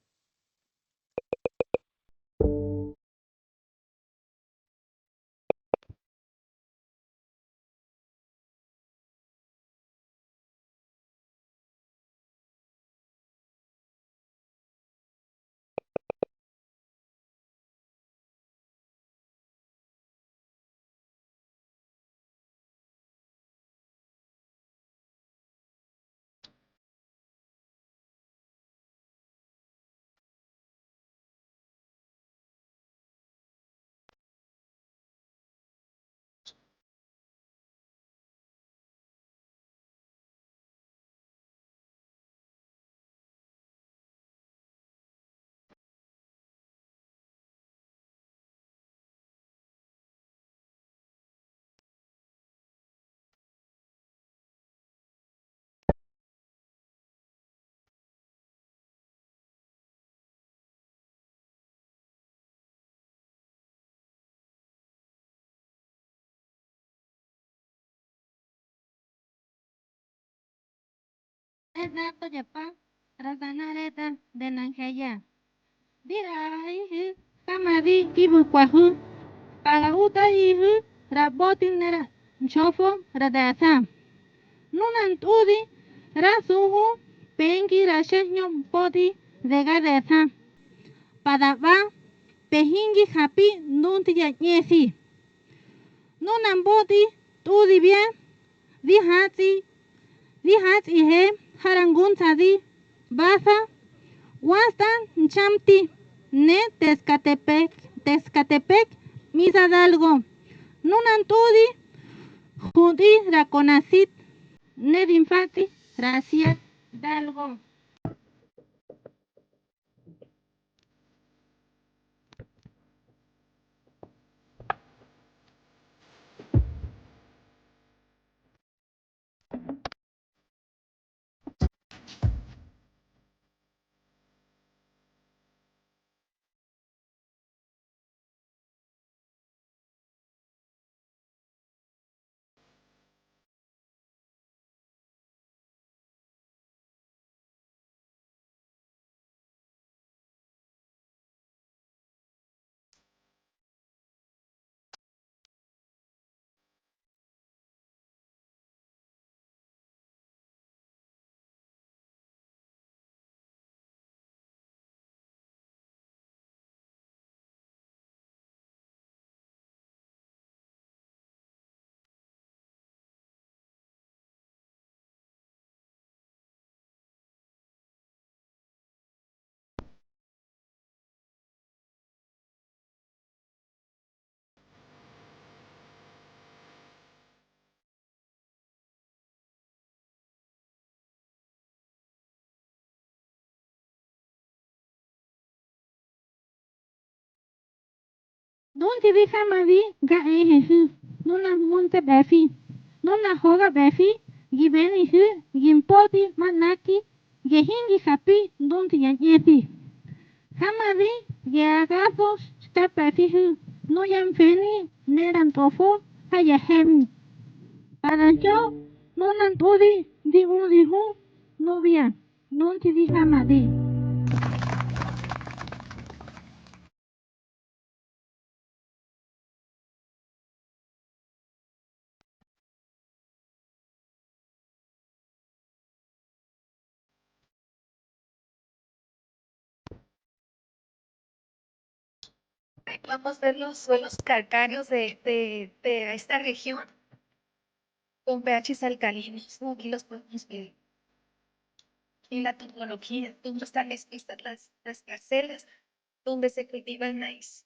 Eda toyapa, razanareta de nanjaya. Dira ihu, kamadi kibu kwahu, pagauta ihu, rabotinera, chofo, radasa. Nunan tudi, rasuhu, pengi rashenyo podi, regadesa. Padaba, pehingi hapi, nunti yanyesi. Nunan bodi, tudi bien, dihati ihe, harangun sadi, basa, Huastan, Chamti, Ne, Tezcatepec, Misa Dalgo, Nunantudi, Judi, Raconacit, Nedinfati, Racia, Dalgo. Donde deja Madi, Gae Jehu, Nuna Monte Befi, Nuna Hoga Befi, Gibeni Hu, Gimpoti, Manaki, Gehingi Hapi, Donde Yanyeti. Hamadi, Yagapos, Stepefi Hu, No Yamfeni, Neran Tofo, Hayahem. Para yo, Nunan Tudi, Dihu, Novia, Donde deja Madi. Vamos a ver los suelos calcáreos de esta región con pHs alcalinos. Aquí los podemos ver. En la topología, donde están expuestas las parcelas donde se cultiva el maíz.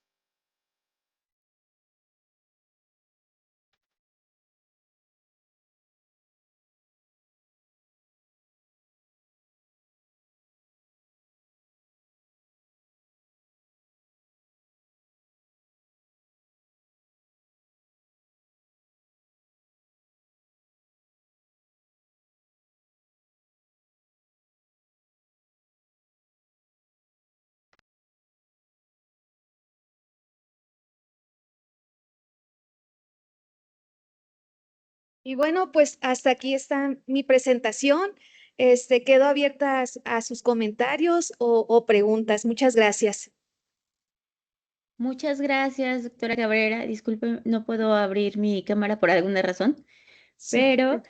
Y bueno, pues hasta aquí está mi presentación. Quedo abierta a sus comentarios o preguntas. Muchas gracias. Muchas gracias, doctora Cabrera. Disculpe, no puedo abrir mi cámara por alguna razón, Sí. pero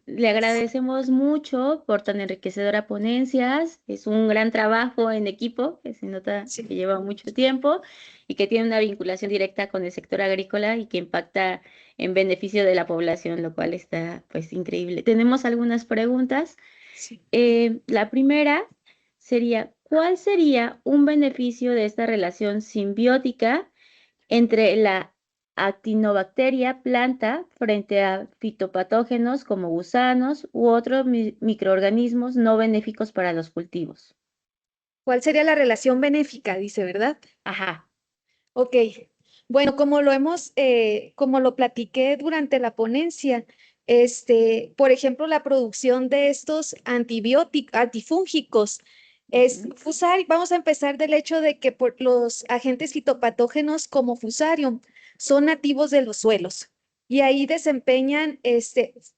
le agradecemos mucho por tan enriquecedora ponencia. Es un gran trabajo en equipo que se nota Sí. que lleva mucho tiempo y que tiene una vinculación directa con el sector agrícola y que impacta en beneficio de la población, lo cual está pues increíble. Tenemos algunas preguntas. Sí. La primera sería, ¿cuál sería un beneficio de esta relación simbiótica entre la actinobacteria planta frente a fitopatógenos como gusanos u otros microorganismos no benéficos para los cultivos? ¿Cuál sería la relación benéfica? Dice, ¿verdad? Ajá. Ok. Bueno, como lo platiqué durante la ponencia, por ejemplo, la producción de estos antibióticos, antifúngicos, vamos a empezar del hecho de que por los agentes fitopatógenos como Fusarium son nativos de los suelos y ahí desempeñan,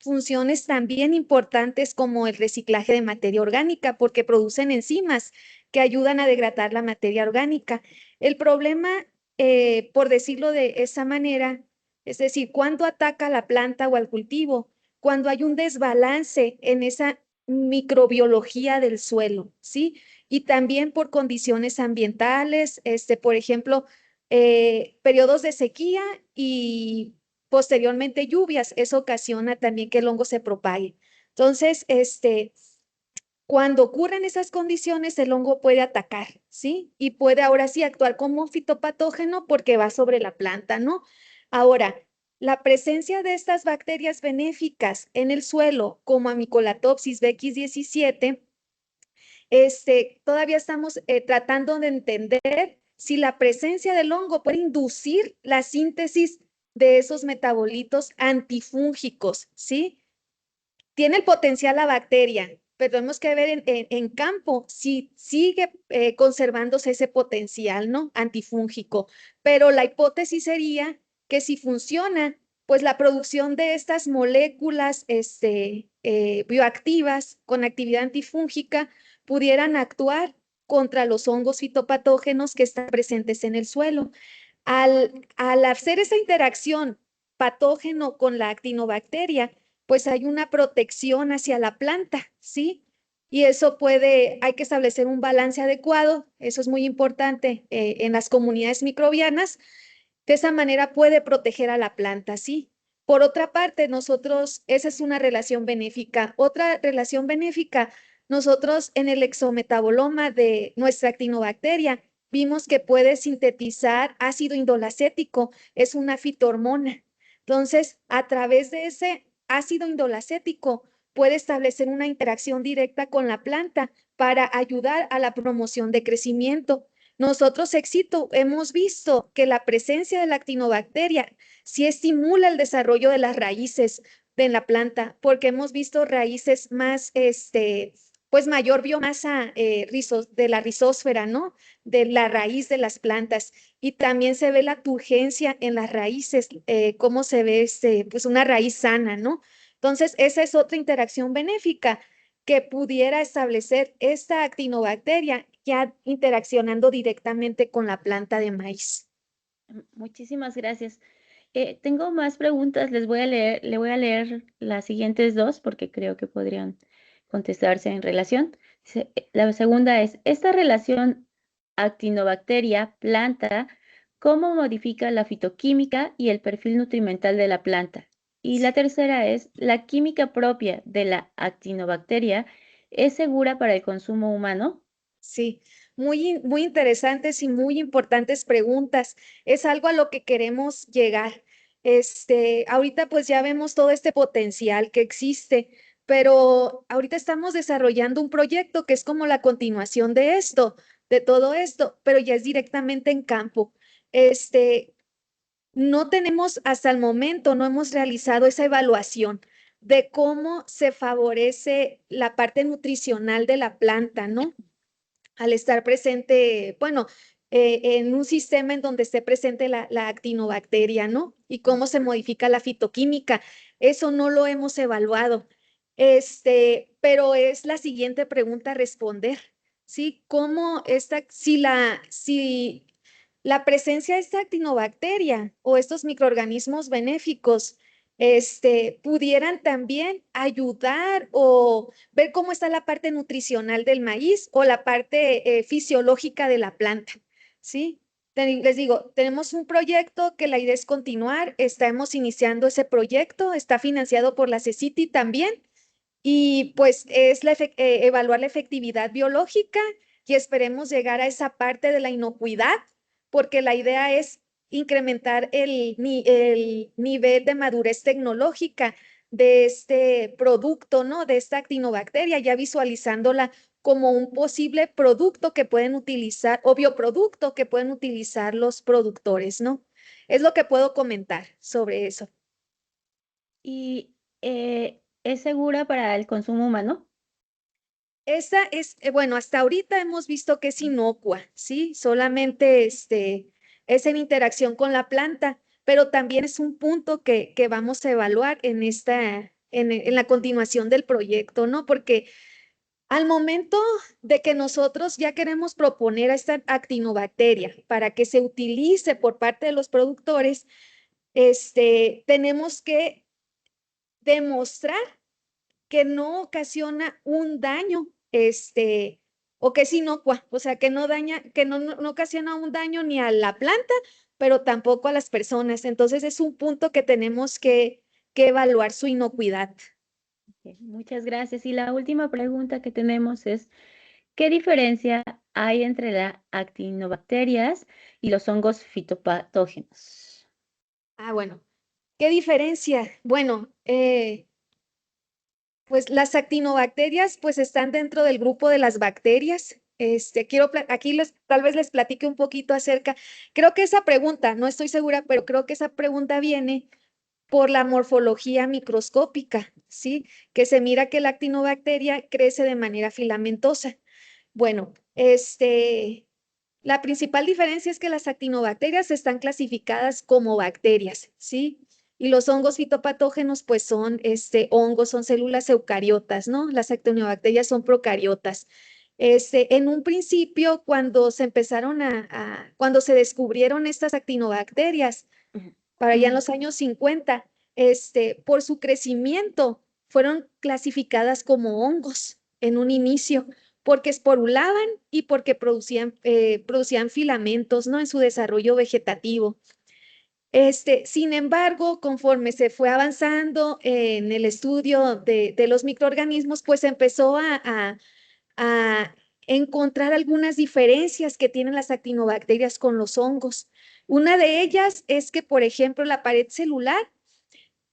funciones también importantes como el reciclaje de materia orgánica porque producen enzimas que ayudan a degradar la materia orgánica. El problema, por decirlo de esa manera, es decir, cuando ataca a la planta o al cultivo, cuando hay un desbalance en esa microbiología del suelo, ¿sí? Y también por condiciones ambientales, por ejemplo, periodos de sequía y posteriormente lluvias, eso ocasiona también que el hongo se propague. Entonces, cuando ocurren esas condiciones, el hongo puede atacar, ¿sí? Y puede ahora sí actuar como un fitopatógeno porque va sobre la planta, ¿no? Ahora, la presencia de estas bacterias benéficas en el suelo, como Mycolatopsis BX17, todavía estamos tratando de entender si la presencia del hongo puede inducir la síntesis de esos metabolitos antifúngicos, ¿sí? Tiene el potencial la bacteria, pero tenemos que ver en campo si sigue conservándose ese potencial, ¿no? Antifúngico. Pero la hipótesis sería que si funciona, pues la producción de estas moléculas bioactivas con actividad antifúngica pudieran actuar contra los hongos fitopatógenos que están presentes en el suelo. Al hacer esa interacción patógeno con la actinobacteria, pues hay una protección hacia la planta, ¿sí? Y eso hay que establecer un balance adecuado, eso es muy importante en las comunidades microbianas, de esa manera puede proteger a la planta, ¿sí? Por otra parte, esa es una relación benéfica. Otra relación benéfica, nosotros en el exometaboloma de nuestra actinobacteria vimos que puede sintetizar ácido indolacético, es una fitohormona. Entonces, a través de ese ácido indolacético puede establecer una interacción directa con la planta para ayudar a la promoción de crecimiento. Nosotros, Éxito, hemos visto que la presencia de la actinobacteria sí estimula el desarrollo de las raíces de la planta, porque hemos visto raíces más, pues mayor biomasa de la rizósfera, ¿no? De la raíz de las plantas. Y también se ve la turgencia en las raíces, cómo se ve, pues una raíz sana, ¿no? Entonces, esa es otra interacción benéfica que pudiera establecer esta actinobacteria ya interaccionando directamente con la planta de maíz. Muchísimas gracias. Tengo más preguntas, le voy a leer las siguientes dos porque creo que podrían contestarse en relación. La segunda es, ¿esta relación actinobacteria-planta, cómo modifica la fitoquímica y el perfil nutrimental de la planta? Y la tercera es, ¿la química propia de la actinobacteria es segura para el consumo humano? Sí, muy interesantes y muy importantes preguntas. Es algo a lo que queremos llegar. Ahorita pues ya vemos todo este potencial que existe, pero ahorita estamos desarrollando un proyecto que es como la continuación de esto, de todo esto, pero ya es directamente en campo. No tenemos hasta el momento, no hemos realizado esa evaluación de cómo se favorece la parte nutricional de la planta, ¿no? Al estar presente, bueno, en un sistema en donde esté presente la actinobacteria, ¿no? Y cómo se modifica la fitoquímica. Eso no lo hemos evaluado. Pero es la siguiente pregunta a responder, ¿sí? Si la presencia de esta actinobacteria o estos microorganismos benéficos, pudieran también ayudar o ver cómo está la parte nutricional del maíz o la parte fisiológica de la planta, ¿sí? Les digo, tenemos un proyecto que la idea es continuar, estamos iniciando ese proyecto, está financiado por la CECITI también, y pues es evaluar la efectividad biológica y esperemos llegar a esa parte de la inocuidad, porque la idea es incrementar el nivel de madurez tecnológica de este producto, ¿no? De esta actinobacteria, ya visualizándola como un posible producto que pueden utilizar o bioproducto que pueden utilizar los productores, ¿no? Es lo que puedo comentar sobre eso. ¿Y es segura para el consumo humano? Esa es, bueno, hasta ahorita hemos visto que es inocua, ¿sí? Solamente es en interacción con la planta, pero también es un punto que vamos a evaluar en la continuación del proyecto, ¿no? Porque al momento de que nosotros ya queremos proponer a esta actinobacteria para que se utilice por parte de los productores, tenemos que demostrar que no ocasiona un daño, o que es inocua, o sea, que no daña, que no ocasiona un daño ni a la planta, pero tampoco a las personas. Entonces es un punto que tenemos que evaluar su inocuidad. Ok, muchas gracias. Y la última pregunta que tenemos es, ¿qué diferencia hay entre las actinobacterias y los hongos fitopatógenos? Bueno, ¿qué diferencia? Bueno, pues las actinobacterias pues están dentro del grupo de las bacterias. Aquí tal vez les platique un poquito acerca, creo que esa pregunta, no estoy segura, pero creo que esa pregunta viene por la morfología microscópica, ¿sí? Que se mira que la actinobacteria crece de manera filamentosa. Bueno, la principal diferencia es que las actinobacterias están clasificadas como bacterias, ¿sí? Y los hongos fitopatógenos, pues son hongos, son células eucariotas, ¿no? Las actinobacterias son procariotas. En un principio, cuando se empezaron cuando se descubrieron estas actinobacterias, para allá en los años 50, por su crecimiento, fueron clasificadas como hongos en un inicio, porque esporulaban y porque producían filamentos, ¿no? En su desarrollo vegetativo. Sin embargo, conforme se fue avanzando en el estudio de los microorganismos, pues empezó a encontrar algunas diferencias que tienen las actinobacterias con los hongos. Una de ellas es que, por ejemplo, la pared celular,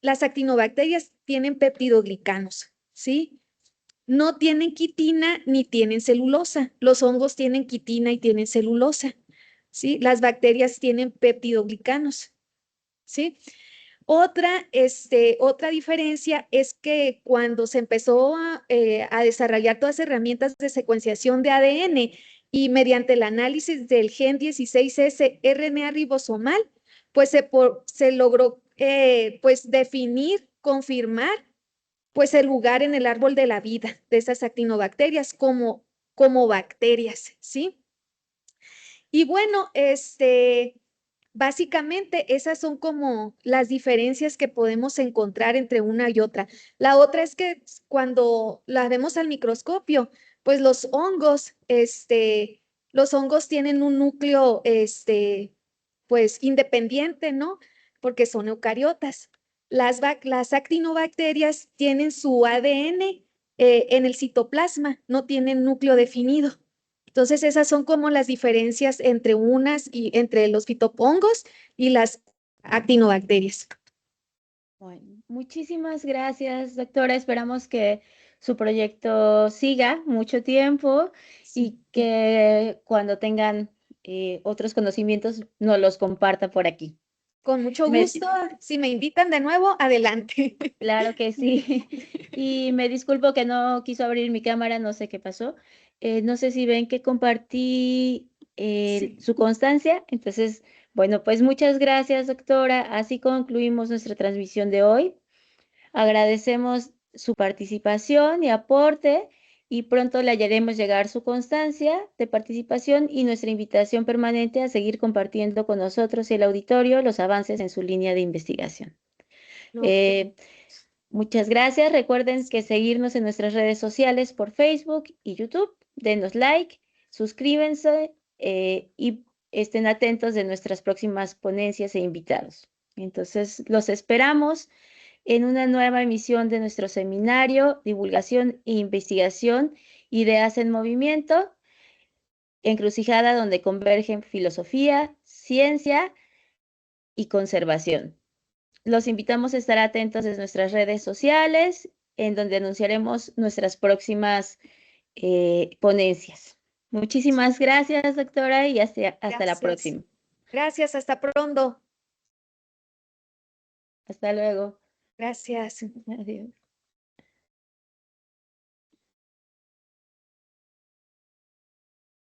las actinobacterias tienen peptidoglicanos, ¿sí? No tienen quitina ni tienen celulosa. Los hongos tienen quitina y tienen celulosa, ¿sí? Las bacterias tienen peptidoglicanos, ¿sí? Otra diferencia es que cuando se empezó a desarrollar todas las herramientas de secuenciación de ADN y mediante el análisis del gen 16S RNA ribosomal, pues se logró pues definir, confirmar pues el lugar en el árbol de la vida de esas actinobacterias como bacterias, ¿sí? Y bueno, básicamente esas son como las diferencias que podemos encontrar entre una y otra. La otra es que cuando la vemos al microscopio, pues los hongos tienen un núcleo, pues independiente, ¿no? Porque son eucariotas. Las actinobacterias tienen su ADN en el citoplasma, no tienen núcleo definido. Entonces, esas son como las diferencias entre los fitopongos y las actinobacterias. Bueno, muchísimas gracias, doctora. Esperamos que su proyecto siga mucho tiempo y que cuando tengan otros conocimientos nos los comparta por aquí. Con mucho Me- gusto. Si me invitan de nuevo, adelante. Claro que sí. Y me disculpo que no quiso abrir mi cámara, no sé qué pasó. No sé si ven que compartí Sí. su constancia. Entonces, bueno, pues muchas gracias, doctora. Así concluimos nuestra transmisión de hoy. Agradecemos su participación y aporte y pronto le haremos llegar su constancia de participación y nuestra invitación permanente a seguir compartiendo con nosotros y el auditorio los avances en su línea de investigación. No, Muchas gracias. Recuerden que seguirnos en nuestras redes sociales por Facebook y YouTube. Denos like, suscríbanse y estén atentos de nuestras próximas ponencias e invitados. Entonces, los esperamos en una nueva emisión de nuestro seminario, Divulgación e Investigación, Ideas en Movimiento, encrucijada donde convergen filosofía, ciencia y conservación. Los invitamos a estar atentos de nuestras redes sociales, en donde anunciaremos nuestras próximas ponencias. Muchísimas gracias, doctora, y hasta la gracias. próxima. Gracias, hasta pronto. Hasta luego. Gracias. Adiós.